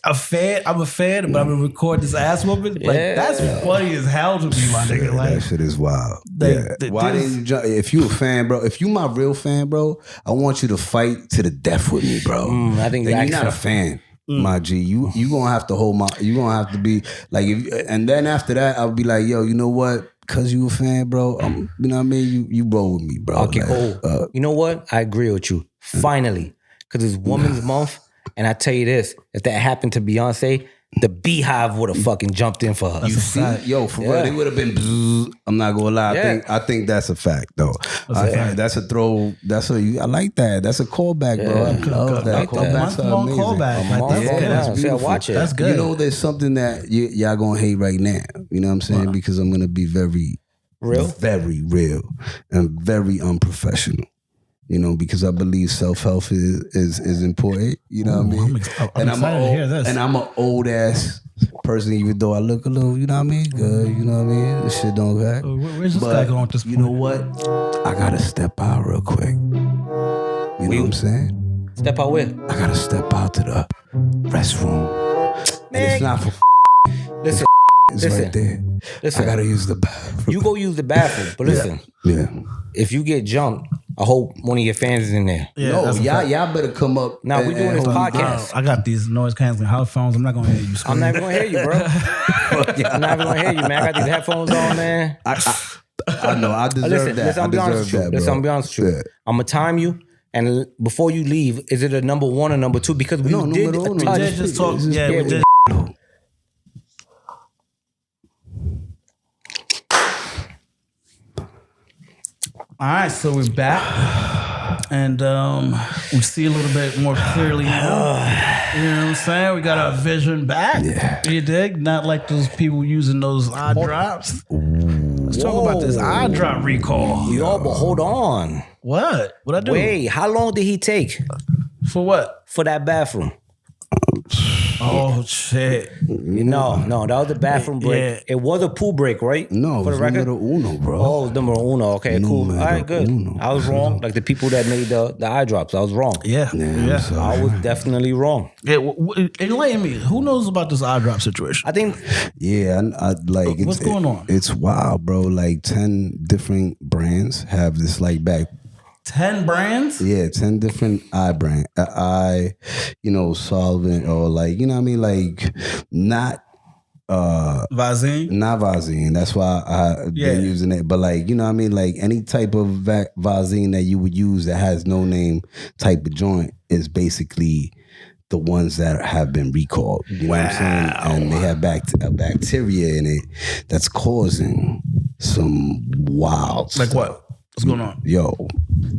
I'm a fan, but I'm gonna record this ass whooping. Like that's funny as hell to me, my nigga. Like that shit is wild. Like, Why didn't you jump? If you a fan, bro, if you my real fan, bro, I want you to fight to the death with me, bro. I think then you're not a fan. My G, you gonna have to hold my. You gonna have to be like, and then after that, I'll be like, yo, you know what? Cause you a fan, bro. You know what I mean? You roll with me, bro. Okay, like, cool. You know what? I agree with you. Finally, because it's Women's Month, and I tell you this: if that happened to Beyonce, the Beehive would have fucking jumped in for her. You see, yo, for real, they would have been. Bzz. I'm not gonna lie. Yeah. I think that's a fact, though. That's a throw. I like that. That's a callback, bro. I love that. Like Callbacks are amazing. Callback. That's See, I beautiful. watch it. That's good. You know, there's something that y'all gonna hate right now. You know what I'm saying? Because I'm gonna be very very real, and very unprofessional. You know, because I believe self-help is important. You know what I mean? I'm excited to hear this. And I'm an old ass person, even though I look a little, you know what I mean? Good, you know what I mean? This shit don't hurt. Where's this guy going at this point? You know what? I gotta step out real quick. You know what I'm saying? Step out where? I gotta step out to the restroom. And it's not for Listen. it's right there. Listen. I gotta use the bathroom. You go use the bathroom, but listen. Yeah. If you get jumped, I hope one of your fans is in there. Yeah, No, that's a y'all better come up. Now we doing this podcast. I got these noise canceling headphones. I'm not gonna hear you scream. I'm not even gonna hear you, bro. I'm not even gonna hear you, man. I got these headphones on, man. I know. I deserve Listen, that. listen, I'm be honest with you. Listen, I'm be honest with you. Yeah. I'm gonna time you, and before you leave, is it a number one or number two? Because we did numero uno. We did just talk. Yeah, we did. All right, so we're back, and we see a little bit more clearly now. You know what I'm saying? We got our vision back. Yeah. You dig? Not like those people using those eye drops. Let's talk about this eye drop recall. Yo, but hold on. What? What'd I do? Wait, how long did he take For what? for that bathroom? Oh, shit. No, that was the bathroom break. Yeah. It was a pool break, right? No, for it the was record. numero uno, bro. Oh, it was number uno. Okay, cool. All right, good. uno. I was wrong. Like the people that made the eye drops, I was wrong. Yeah. I'm sorry. I was definitely wrong. Yeah, enlighten me. Who knows about this eye drop situation? I think Yeah, I like. What's going on? It's wild, bro. Like 10 different brands have this like back. 10 brands? Yeah, 10 different eye brand, solvent or like, you know what I mean? Like not Visine? not Visine. That's why I've been using it. But like, you know what I mean? Like any type of Visine that you would use that has no name type of joint is basically the ones that have been recalled. You know what I'm saying? And they have a bacteria in it that's causing some wild Like stuff. what? What's going on? Yo,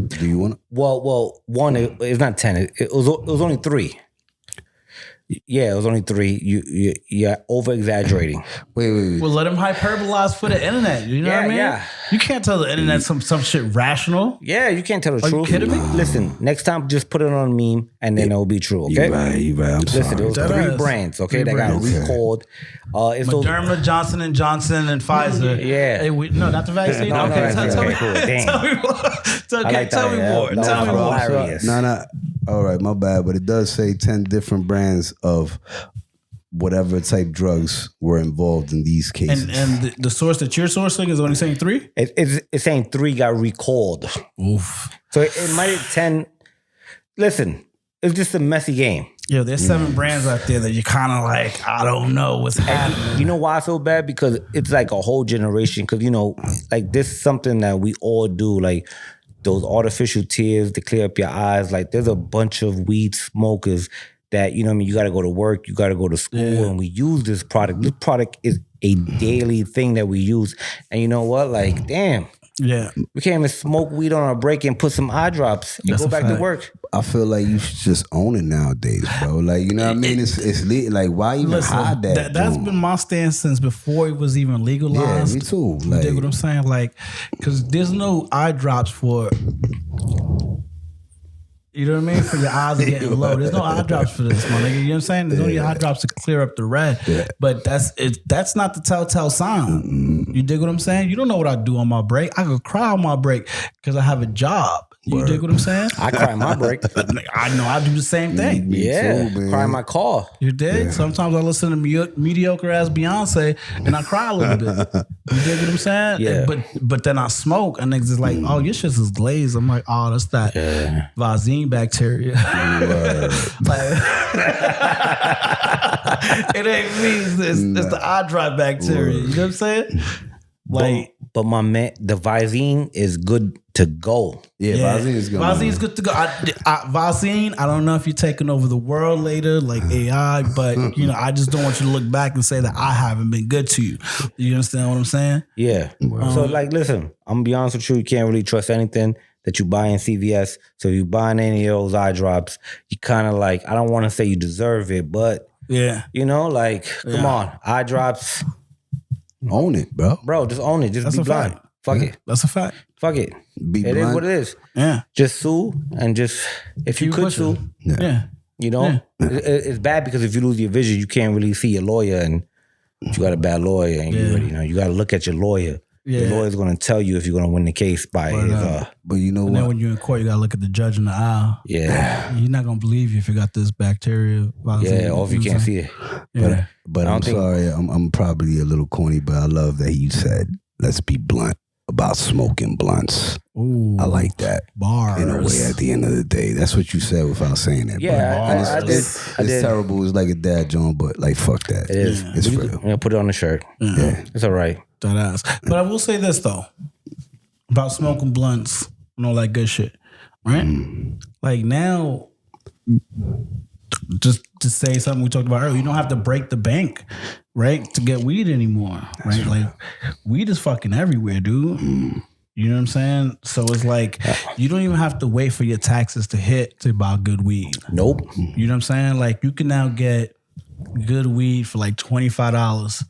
do you want to? well, one. It's not 10. It was only 3. Yeah, it was only 3. You're over exaggerating. Wait. Well, let them hyperbolize for the internet. You know what I mean? Yeah. You can't tell the internet some shit rational. Yeah, you can't tell the Are you truth. kidding me? Listen, next time just put it on a meme and then it'll be true. Okay. You right. I'm Listen, sorry. there was That 3 is. brands. Okay, 3 that brands. got recalled. It's those. Moderna, Johnson & Johnson, and Pfizer. Yeah. Hey, no, not the vaccine. No, okay, no, tell me. cool. Damn. Tell me more. I like Tell that, me yeah. more. That Tell was me more. hilarious. No. All right, my bad. But it does say 10 different brands of whatever type drugs were involved in these cases. And the source that you're sourcing is only saying 3? It's saying 3 got recalled. Oof. So it might have 10. Listen, it's just a messy game. Yo, there's 7 brands out there that you're kind of like, I don't know what's happening. You know why I feel bad? Because it's like a whole generation. Because, like this is something that we all do. Like those artificial tears to clear up your eyes. Like there's a bunch of weed smokers that, you know what I mean, you got to go to work, you got to go to school, and we use this product. This product is a daily thing that we use. And you know what? Like, damn. Yeah. We can't even smoke weed on our break and put some eye drops and That's go a back fact. to work. I feel like you should just own it nowadays, bro. Like, you know what I mean? It's lit. Like, why even hide that? That's been my stance since before it was even legalized. Yeah, me too. You Like, dig what I'm saying? Like, because there's no eye drops for, you know what I mean? For your eyes are getting low. There's no eye drops for this, my nigga. You know what I'm saying? There's only eye drops to clear up the red. Yeah. But that's not the telltale sign. You dig what I'm saying? You don't know what I do on my break. I could cry on my break because I have a job. You dig what I'm saying? I cry my break. I know I do the same thing. Yeah, too, man. cry my car. You dig? Yeah. Sometimes I listen to mediocre ass Beyonce and I cry a little bit. You dig what I'm saying? Yeah. But then I smoke and niggas is like, oh, your shit is glazed. I'm like, oh, that's that Visine bacteria. Like, it ain't me. It's the eye dry bacteria. You know what I'm saying? Like, but my man, the Visine is good to go. Yeah, Visine is good. Visine's good to go. Visine, I don't know if you're taking over the world later, like AI, but I just don't want you to look back and say that I haven't been good to you. You understand what I'm saying? Yeah. So like, listen, I'm gonna be honest with you. You can't really trust anything that you buy in CVS. So if you buying any of those eye drops, you kind of like, I don't want to say you deserve it, but like, come on, eye drops. Own it, bro. Just own it. Just That's be a blind. fact. Fuck it. That's a fact. Fuck it. Be It is blunt. what it is. Yeah. Just sue and just, if you Keep could pushing. sue, Yeah. it's bad because if you lose your vision, you can't really see your lawyer, and you got a bad lawyer, and you already know you got to look at your lawyer. Yeah. The lawyer's going to tell you if you're going to win the case by his. But you know And then what? when you're in court, you gotta look at the judge in the eye. Yeah, He's not gonna believe you if you got this bacteria. yeah, or if you can't see it. Yeah. But I I'm don't think- sorry, I'm probably a little corny, but I love that he said, "Let's be blunt about smoking blunts." Ooh, I like that. bars. In a way, at the end of the day, that's what you said without saying that. Yeah, bro. And I did. It's I did. terrible. It's like a dad joint, but like fuck that. It is. It's I'm real. gonna put it on the shirt. Yeah. It's all right. That ass. But I will say this though about smoking blunts and all that good shit, right? Like now, just to say something we talked about earlier, you don't have to break the bank, right, to get weed anymore, right? Like weed is fucking everywhere, dude. You know what I'm saying? So it's like you don't even have to wait for your taxes to hit to buy good weed. Nope. You know what I'm saying? Like you can now get good weed for like $25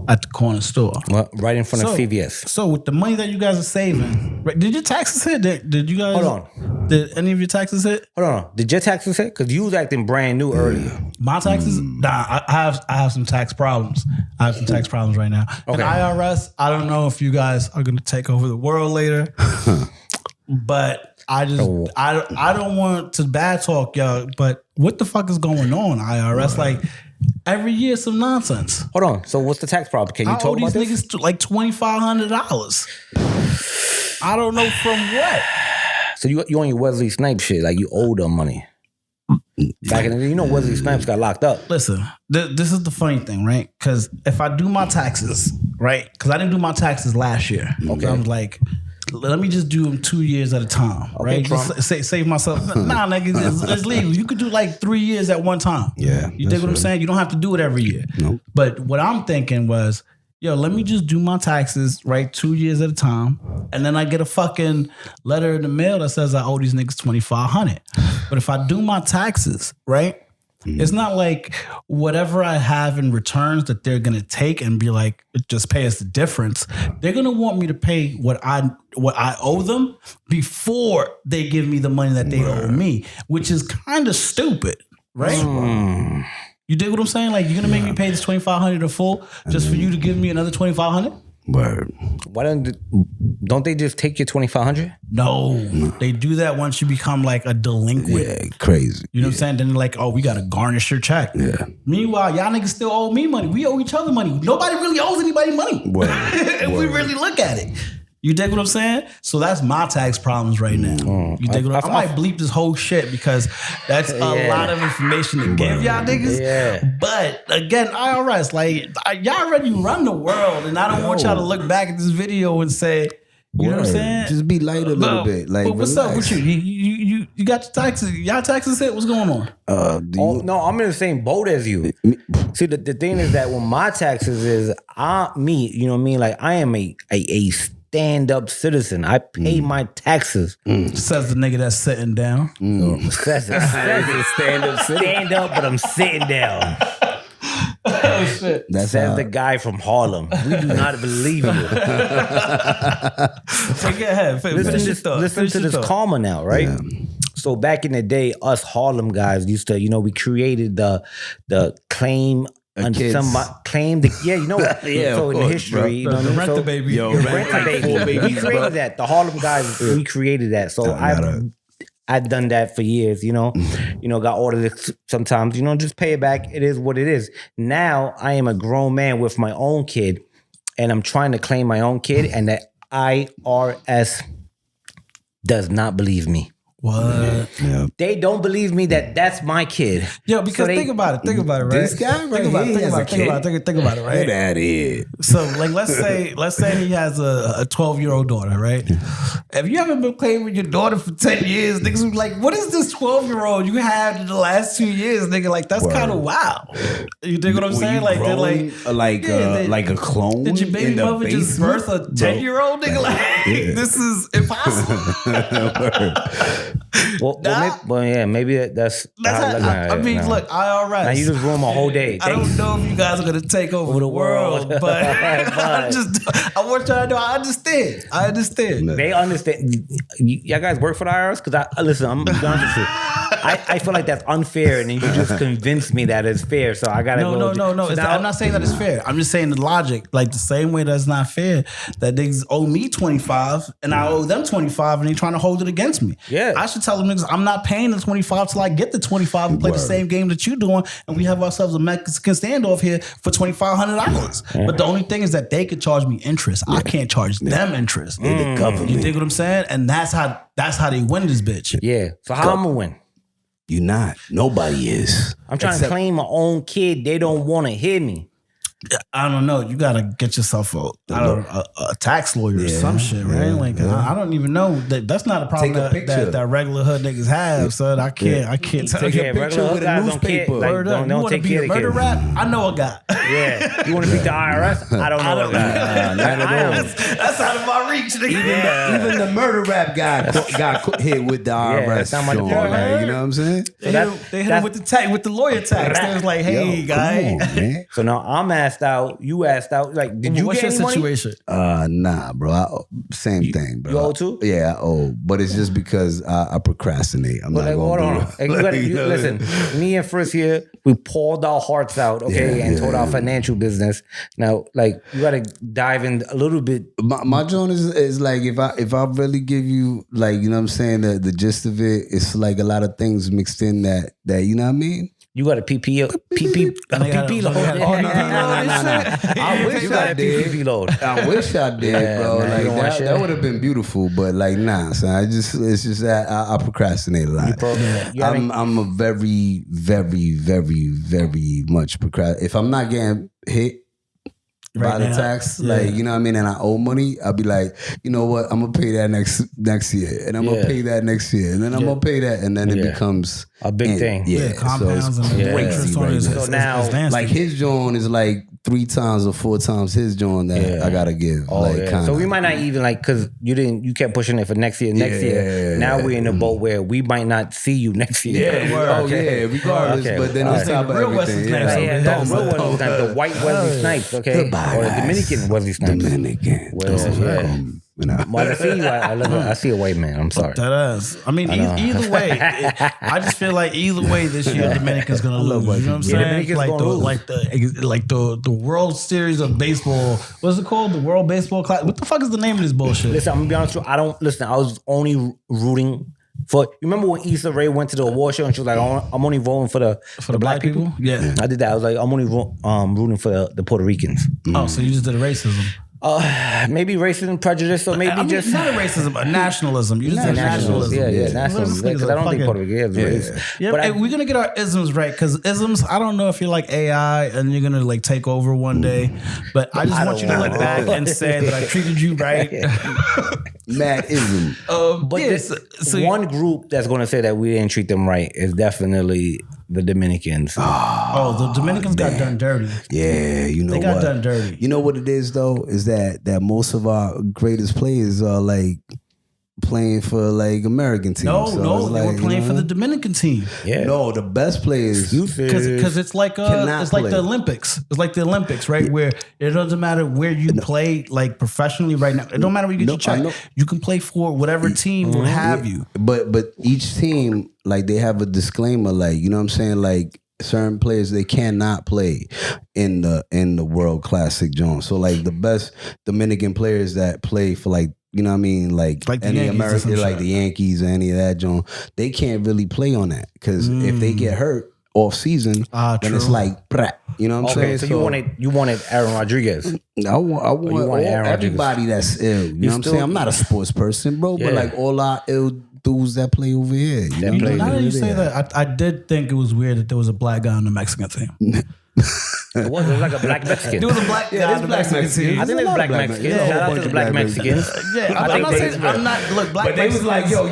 at the corner store. Well, right in front of CVS. So with the money that you guys are saving, right, did your taxes hit? Did you guys? Hold Did any of your taxes hit? Hold on. Did your taxes hit? Because you was acting brand new earlier. My taxes? Nah, I have some tax problems. I have some tax problems right now. Okay. And IRS, I don't know if you guys are gonna take over the world later. But I don't want to bad talk y'all, but what the fuck is going on, IRS? Like every year some nonsense. Hold on. So what's the tax problem? Can you I owe talk about these this? niggas like $2,500. I don't know from what. So you on your Wesley Snipes shit, like you owe them money. Back in the day, Wesley Snipes got locked up. Listen, this is the funny thing, right? Because if I do my taxes, right? Because I didn't do my taxes last year. Okay. I was like, let me just do them 2 years at a time, right? Trump. Just save myself. Nah, nigga, it's legal. You could do like 3 years at one time. Yeah, You dig what I'm saying? You don't have to do it every year. Nope. But what I'm thinking was, yo, let me just do my taxes, right, 2 years at a time. And then I get a fucking letter in the mail that says I owe these niggas $2,500. But if I do my taxes, right, it's not like whatever I have in returns that they're gonna take and be like, just pay us the difference. They're gonna want me to pay what I owe them before they give me the money that they owe me, which is kind of stupid, right? You dig what I'm saying? Like, you're gonna make me pay this $2,500 in full just for you to give me another $2,500? Word. Why don't they just take your $2,500? No, they do that once you become like a delinquent. Yeah, crazy. You know what I'm saying? Then they're like, oh, we got to garnish your check. Yeah. Meanwhile, y'all niggas still owe me money. We owe each other money. Nobody really owes anybody money. Word. If we really look at it. You dig what I'm saying? So that's my tax problems right now. You dig what I might bleep this whole shit because that's a lot of information to give y'all niggas. Yeah. But again, IRS, like y'all already run the world, and I don't want y'all to look back at this video and say, you know what I'm saying? Just be light a little bit. Like, but what's up with relax. you? You got your taxes? Y'all taxes hit? What's going on? No, I'm in the same boat as you. See, the thing is that when my taxes is me, you know what I mean? Like I am a stand-up citizen. I pay my taxes. Says the nigga that's sitting down. Says it. Stand up, but I'm sitting down. Oh shit! That's Says how, the guy from Harlem. We do not believe you. So go ahead. Listen to this karma now, right? Yeah. So back in the day, us Harlem guys used to, we created the claim and kids. somebody claimed you know what? Yeah, so of in course, history, bro. you know what I mean? Rent the So- baby. Yo, Rent a baby. 4 babies, We created bro. that. The Harlem guys, we created that. So I've done that for years, you know. Got orders sometimes, just pay it back. It is what it is. Now I am a grown man with my own kid, and I'm trying to claim my own kid, and the IRS does not believe me. What? Yeah. They don't believe me that that's my kid. Yo, because think about it, right? This guy right think about here it, has a think about it, right? Get out of here. So, like, let's say he has a 12-year-old daughter, right? If you haven't been playing with your daughter for 10 years, niggas be like, what is this 12-year-old you had in the last 2 years, nigga? Like, that's kind of wild. You dig what I'm saying? Like, they're like a clone. did your baby in the mother just basement? birth a 10-year-old, nigga? Like, this is impossible. Maybe that's how I'm looking at it I mean, now. look, IRS. Now you just ruined my whole day. I don't know if you guys are gonna take over the world, but I want y'all to know I understand. They understand. Y'all guys work for the IRS? Because listen, I'm gonna be honest with you. I feel like that's unfair, and then you just convinced me that it's fair. So I gotta No. So now, I'm not saying that it's fair. I'm just saying the logic, like the same way that's not fair. That they owe me 25 and I owe them 25, and they trying to hold it against me. Yeah, I should tell them niggas I'm not paying the 25 till I get the 25 and play the same game that you doing, and we have ourselves a Mexican standoff here for $2,500. But the only thing is that they could charge me interest. I can't charge them interest. The government. You dig what I'm saying? And that's how they win this bitch. yeah. So how I'm gonna win? You're not. Nobody is. I'm trying to claim my own kid. They don't want to hear me. I don't know. You gotta get yourself a tax lawyer or some shit, right? Like I don't even know. That's not a problem that regular hood niggas have. So I can't take a picture with a newspaper. Don't take care of the murder kid. rap? I know a guy. Yeah, you want to beat the IRS? I don't know a guy. Not at all. That's out of my reach, nigga. Even the murder rap guy got hit with the IRS. it's not my Sean, department. like, you know what I'm saying? They hit him with the lawyer tax. They was like, hey, guy. Come on, man. So now I'm asked out. You asked out. Like, did you What's get your any money? situation? Nah, bro. Same thing, bro. You owe too? Yeah, I owe. But it's just because I procrastinate. I'm not Like, hold going on. to do it. Listen, me and Frsk here, we poured our hearts out, okay, and told our financial business. Now, like, you got to dive in a little bit. My joint is like if I really give you like, you know what I'm saying, the gist of it, it's like a lot of things mixed in that you know what I mean? You got a PP load. I wish I did. PP load. I wish I did, bro. man, you don't want Like shit? that would have been beautiful, but like nah, son. It's just that I procrastinate a lot. I'm a very, very, very, very much procrastinate. If I'm not getting hit by the tax, like, you know what I mean, and I owe money, I'll be like, you know what, I'm gonna pay that next year, and I'm gonna pay that next year, and then I'm gonna pay that, and then it becomes a big thing. Yeah, compounds and interest on it. So now, like his joint is like 3 times or 4 times his joint that I gotta give. So we might not even like, because you kept pushing it for next year. Now we're in a boat where we might not see you next year. Regardless. But then on top of everything, the white Wesley Snipes, okay, or the Dominican Wesley Snipes. When I see you, I see a white man. I'm sorry. That is. I mean, either way, I just feel like either way this year, Dominican's gonna lose. You know what I'm saying? Like the World Series of Baseball. What's it called? The World Baseball Classic. What the fuck is the name of this bullshit? Listen, I'm gonna be honest with you. I was only rooting for. You remember when Issa Rae went to the award show and she was like, "I'm only voting for the black people." Yeah, I did that. I was like, I'm only rooting for the Puerto Ricans. Oh, so you just did racism. Maybe racism, prejudice, or maybe just not a racism, a nationalism. You just did nationalism. Nationalism. Because I don't think Puerto Rico is race. Yeah, but we're gonna get our isms right, because isms. I don't know if you're like AI and you're gonna like take over one day, but I just want you to look back and say that I treated you right. Mad ism. But one group that's gonna say that we didn't treat them right is definitely the Dominicans. The Dominicans got done dirty. Yeah, you know they got done dirty. You know what it is though, is that most of our greatest players are like playing for like American teams. No, they were playing for the Dominican team. Yeah. No, the best players. Because it's like the Olympics. It's like the Olympics, right? Where it doesn't matter where you play, like professionally right now. It don't matter where you get your check. You can play for whatever team will have you. But each team, like, they have a disclaimer, like, you know what I'm saying? Like, certain players they cannot play in the World Classic Jones. So like the best Dominican players that play for like, you know what I mean, like any American, like the Yankees or any of that Jones, they can't really play on that because if they get hurt off season, then it's like, you know what I'm saying? So you wanted Aaron Rodriguez. I want everybody that's ill. You know what I'm saying? I'm not a sports person, bro, but like all our ill dudes that play over here. Now that you say that, I did think it was weird that there was a black guy on the Mexican team. It was like a black Mexican. There was a black guy on the Mexican team. I think there's black Mexicans. Shout out to the black Mexicans. I'm not saying, look, black Mexicans. But they was like, yo,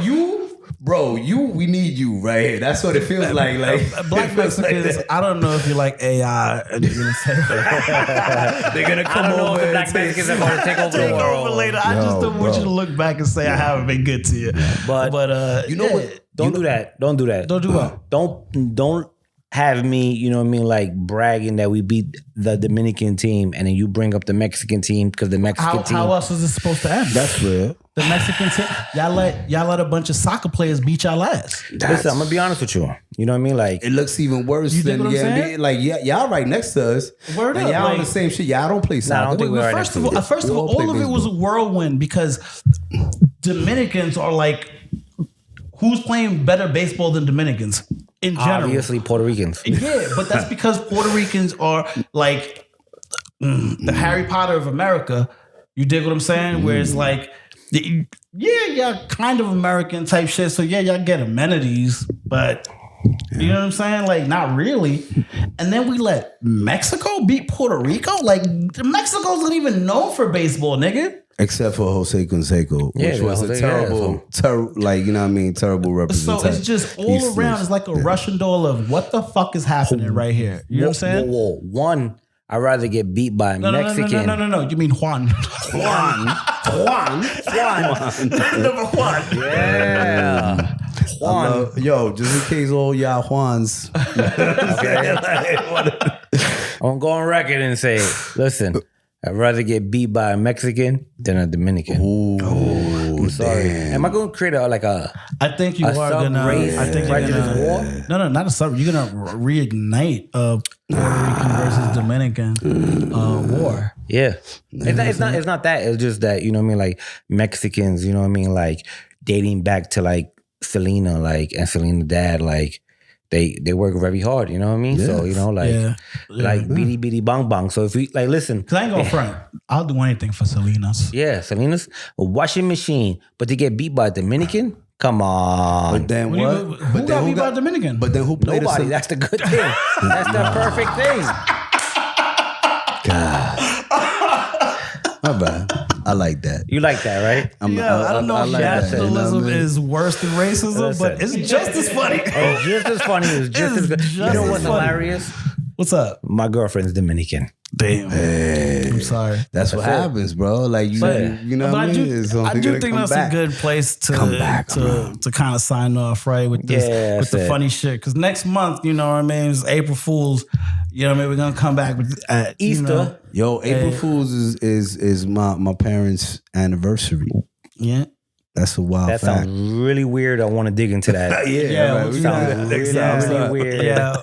we need you right here. That's what it feels like. Black Mexicans, I don't know if you like AI and you're gonna say they're gonna come over. I don't know if the black Mexicans are gonna take over the world later. I just don't want you to look back and say I haven't been good to you. But you know what? Don't do that. Don't do that. Don't do what? Don't have me, you know what I mean, like bragging that we beat the Dominican team, and then you bring up the Mexican team because the Mexican team. How else is it supposed to end? That's real. The Mexican team, y'all let a bunch of soccer players beat y'all ass. Listen, I'm gonna be honest with you. You know what I mean? Like it looks even worse than the NBA. Like y'all right next to us. Word and up, y'all like, on the same shit. Y'all don't play soccer. I don't think we're first of all, all of it was a whirlwind because Dominicans are like, who's playing better baseball than Dominicans in general? Obviously, Puerto Ricans. Yeah, but that's because Puerto Ricans are like the Harry Potter of America. You dig what I'm saying? Where it's like, y'all kind of American type shit. So yeah, y'all get amenities, but you know what I'm saying? Like, not really. And then we let Mexico beat Puerto Rico? Like, Mexico's not even known for baseball, nigga. Except for Jose Canseco, which was a terrible, like, you know what I mean, terrible representation. So it's just all around. It's like a Russian doll of what the fuck is happening right here. You know what I'm saying? Whoa. One, I'd rather get beat by a Mexican. No. You mean Juan. Juan. Number one. Yeah. Juan. Yo, just in case all y'all Juans. Okay. I'm going to go on record and say, listen, I'd rather get beat by a Mexican than a Dominican. Ooh, I'm sorry. Damn. Am I going to create I think you are gonna. I think you're gonna. War? No, not a sub. You're gonna reignite a Puerto Rican versus Dominican war. Yeah, it's not that. It's just that, you know what I mean. Like Mexicans, you know what I mean. Like dating back to like Selena, like, and Selena dad, like. They work very hard, you know what I mean? Yeah. So, you know, like beady beady bang bang. So if we like listen, because I ain't going front. I'll do anything for Selena's. Yeah, Selena's a washing machine, but to get beat by a Dominican, come on. But then what? Who got beat by a Dominican? But then who played? Nobody. That's the good thing. That's the perfect thing. God. My bad. I like that. You like that, right? I don't know if like nationalism that, is worse than racism, but it's just as funny. It's just as funny. It's just as good. You know what's hilarious? What's up? My girlfriend's Dominican. Damn. Hey, I'm sorry. That's what happens, bro. Like you know what I mean? I do think that's a good place to kind of sign off, right? With this, with the funny shit. Because next month, you know what I mean? It's April Fool's. You know what I mean? We're gonna come back with Easter. April Fool's is my parents' anniversary. Yeah. That's a wild fact. That sounds really weird. I want to dig into that. Sounds really weird. Yeah.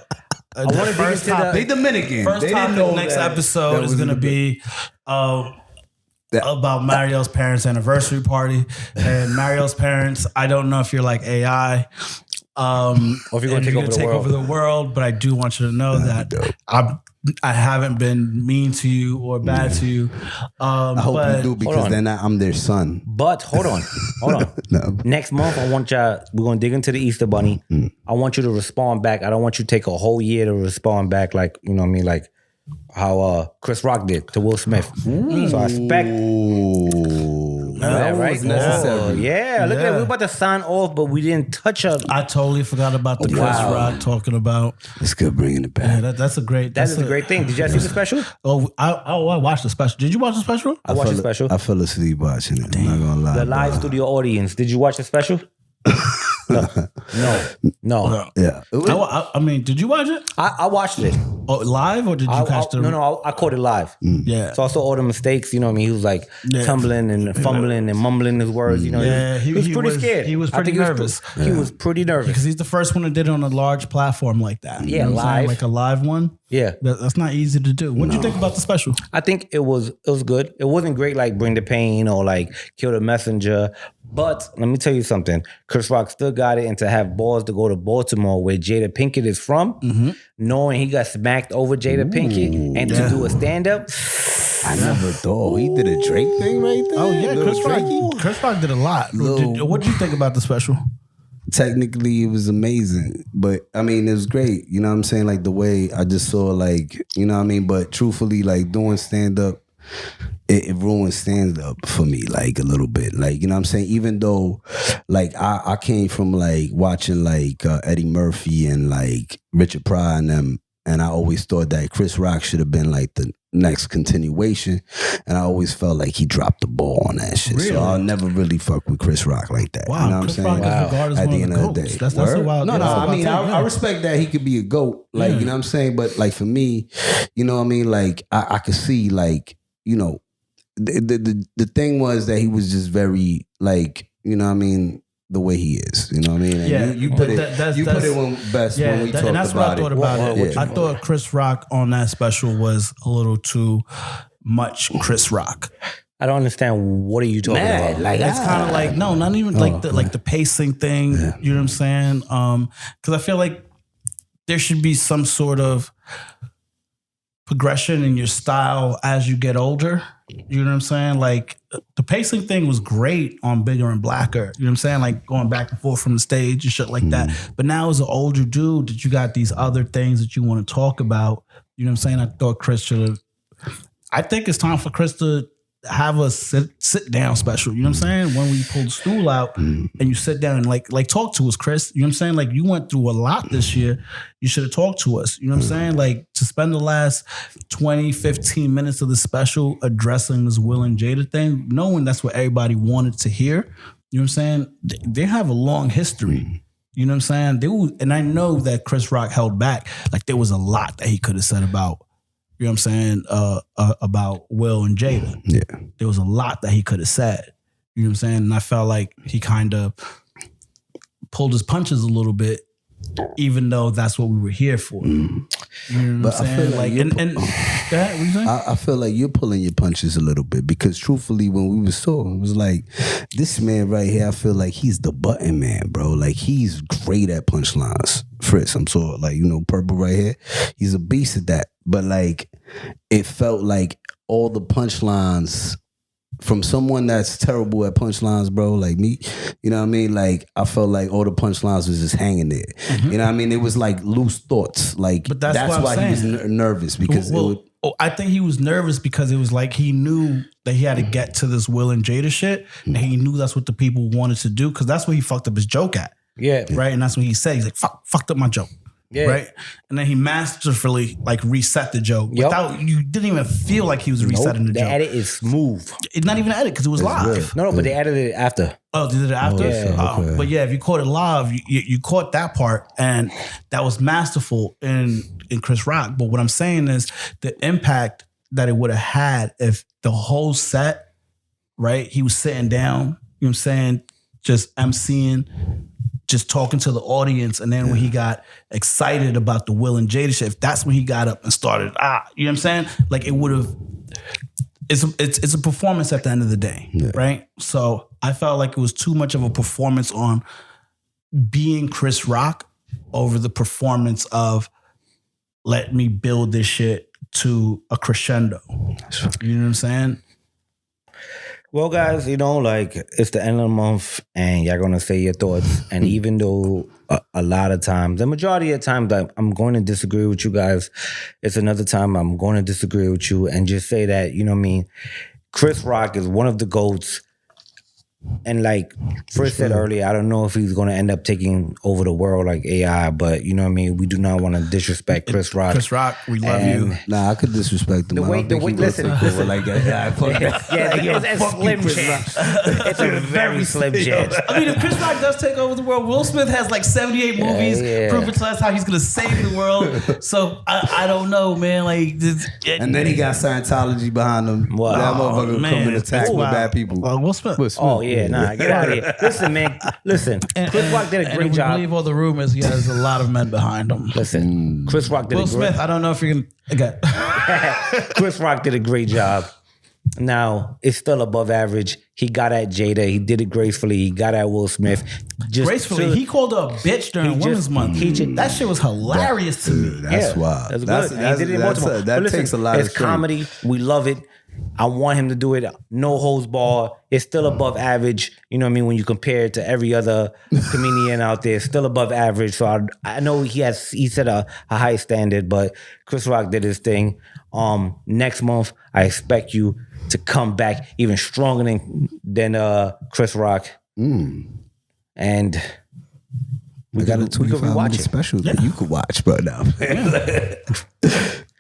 I want to dig into that. They Dominican. First topic next episode is going to be about Mario's parents' anniversary party. And Mario's parents, I don't know if you're like AI. Or if you're going to take over the world. But I do want you to know that I haven't been mean to you or bad to you. I hope you do, because then I'm their son. But hold on. No. Next month, I want y'all, we're going to dig into the Easter Bunny. I want you to respond back. I don't want you to take a whole year to respond back, like, you know what I mean, like how Chris Rock did to Will Smith. So I expect... That right? Necessary. Yeah, look at that. We were about to sign off, but we didn't touch up. I totally forgot about the Chris Rock talking about. It's good bringing it back. Yeah, that's a great. That's a great thing. Did you guys see the special? I watched the special. Did you watch the special? I watched the special. I fell asleep watching it. I'm not gonna lie. The live studio audience. Did you watch the special? No. Yeah. I mean, did you watch it? I watched it. Oh, live or did you catch the? No, I caught it live. Yeah. So I saw all the mistakes, you know what I mean? He was like tumbling and fumbling and mumbling his words, you know. Yeah, he was pretty scared. He was pretty nervous. He was pretty nervous. Because he's the first one that did it on a large platform like that. Yeah, you know what I'm saying? live. Like a live one. Yeah. That's not easy to do. What did you think about the special? I think it was good. It wasn't great like Bring the Pain or like Kill the Messenger. But let me tell you something. Chris Rock still got it, and to have balls to go to Baltimore where Jada Pinkett is from, knowing he got smacked over Jada Pinkett and to do a stand-up. I never thought he did a Drake thing right there. Oh yeah, Chris Rock did a lot. What did you think about the special? Technically, it was amazing, but I mean, it was great. You know what I'm saying? Like the way I just saw, like, you know what I mean? But truthfully, like doing stand-up, it ruined stand-up for me, like a little bit. Like, you know what I'm saying? Even though, like, I came from like watching like Eddie Murphy and like Richard Pryor and them, and I always thought that Chris Rock should have been like the next continuation, and I always felt like he dropped the ball on that shit. Really? So I'll never really fuck with Chris Rock like that. Wow, you know what Chris I'm saying? Rock is regarded as At one the of end the of the goats. day, That's a wild. No, I mean, I respect that he could be a goat. Like, you know what I'm saying? But like for me, you know what I mean? Like I could see, like, you know, the thing was that he was just very, like, you know what I mean, the way he is, you know what I mean? And you put it when best when we talked about it. And that's what I thought about it. I thought Chris Rock on that special was a little too much Chris Rock. I don't understand. What are you talking about? Like it's kind of like, no, not even like the pacing thing. Yeah. You know what I'm saying? Because I feel like there should be some sort of progression in your style as you get older. You know what I'm saying? Like the pacing thing was great on Bigger and Blacker. You know what I'm saying? Like going back and forth from the stage and shit like that. But now as an older dude that you got these other things that you want to talk about. You know what I'm saying? I thought Chris should have. I think it's time for Chris to have a sit down special. You know what I'm saying? When we pull the stool out and you sit down and like talk to us, Chris. You know what I'm saying? Like you went through a lot this year. You should have talked to us. You know what I'm saying? Like to spend the last 20, 15 minutes of the special addressing this Will and Jada thing, knowing that's what everybody wanted to hear. You know what I'm saying? They have a long history. You know what I'm saying? And I know that Chris Rock held back. Like there was a lot that he could have said about, you know what I'm saying, about Will and Jada. Yeah. There was a lot that he could have said. You know what I'm saying? And I felt like he kind of pulled his punches a little bit, even though that's what we were here for. You know what I'm saying? I feel like you're pulling your punches a little bit because truthfully, when we was talking, it was like, this man right here, I feel like he's the button man, bro. Like he's great at punchlines. Frsk, I'm so like, you know, Purple right here. He's a beast at that. But like, it felt like all the punchlines from someone that's terrible at punchlines, bro, like me, you know what I mean? Like, I felt like all the punchlines was just hanging there. You know what I mean? It was like loose thoughts. Like, but that's why he was nervous because I think he was nervous because it was like he knew that he had to get to this Will and Jada shit, and he knew that's what the people wanted to do because that's what he fucked up his joke at. Yeah. Right? And that's what he said. He's like, fucked up my joke. Yeah. Right? And then he masterfully like reset the joke without, you didn't even feel like he was resetting the joke. The edit is smooth. It's not even an edit because it was live. No, but they edited it after. Oh, they did it after? Okay. But yeah, if you caught it live, you caught that part and that was masterful in Chris Rock. But what I'm saying is the impact that it would have had if the whole set, right, he was sitting down, you know what I'm saying, just emceeing, just talking to the audience, and then when he got excited about the Will and Jada shit, if that's when he got up and started, you know what I'm saying? Like it would have, it's a performance at the end of the day, right? So I felt like it was too much of a performance on being Chris Rock over the performance of let me build this shit to a crescendo. You know what I'm saying? Well, guys, you know, like it's the end of the month and y'all going to say your thoughts. And even though a lot of times, the majority of the times I'm going to disagree with you guys, it's another time I'm going to disagree with you and just say that, you know what I mean, Chris Rock is one of the GOATs And like Frsk said earlier, I don't know if he's going to end up taking over the world like AI, but you know what I mean? We do not want to disrespect Chris Rock. Chris Rock, we love you. Nah, I could disrespect him. Listen. Like AI. It's a slim chance. It's a very slim chance. I mean, if Chris Rock does take over the world, Will Smith has like 78 movies proving to us how he's going to save the world. So I don't know, man. Like, and then he got Scientology behind him. Wow. That motherfucker come and attack with bad people. Will Smith. Oh yeah, nah, get out of here. Listen, man. Listen, Chris Rock did a great job. I believe all the rumors. He has a lot of men behind him. Listen, Chris Rock did Will Smith. I don't know if you're gonna. Okay. Chris Rock did a great job. Now it's still above average. He got at Jada. He did it gracefully. He got at Will Smith. Gracefully. He called her a bitch during Women's Month. That shit was hilarious to me. That's wild. That's good. He did it multiple. That takes a lot of It's comedy. We love it. I want him to do it. No holds barred. It's still above average. You know what I mean? When you compare it to every other comedian out there, it's still above average. So I know he set a high standard, but Chris Rock did his thing. Next month, I expect you to come back even stronger than Chris Rock. And we got a 25-minute special that you could watch, but now.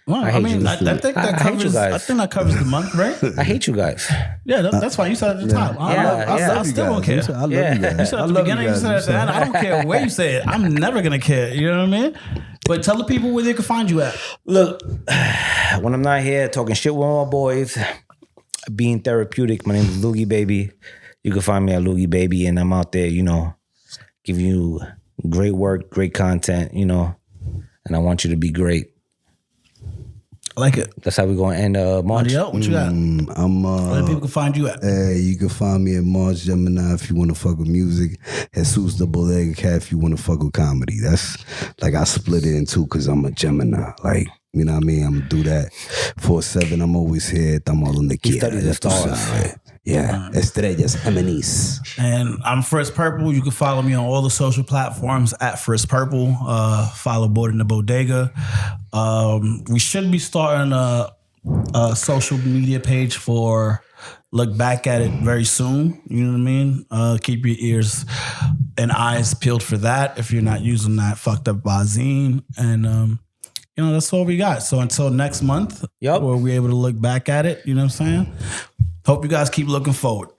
Well, I mean, I think that covers. I think that covers the month, right? I hate you guys. Yeah, that's why you said at the top. I still don't care. I love you guys. You said at the beginning. You said at the end. I don't care where you say it. I'm never gonna care. You know what I mean? But tell the people where they can find you at. Look, when I'm not here talking shit with my boys, being therapeutic. My name is Loogie Baby. You can find me at Loogie Baby, and I'm out there, giving you great work, great content, and I want you to be great. I like it. That's how we're going to end March. What you got? Where people can find you at? You can find me at March Gemini if you want to fuck with music. Jesus the Bodega Cat if you want to fuck with comedy. That's like I split it in two because I'm a Gemini. Like, you know what I mean? I'm going to do that. 4/7, I'm always here. Estamos donde quiera. Study the stars. Yeah, Estrellas, Géminis. And I'm Frsk Purple. You can follow me on all the social platforms at Frsk Purple. Follow Board in the Bodega. We should be starting a social media page for Look Back at It very soon. You know what I mean? Keep your ears and eyes peeled for that if you're not using that fucked up Bazine. And that's all we got. So until next month, where we're able to look back at it, you know what I'm saying? Hope you guys keep looking forward.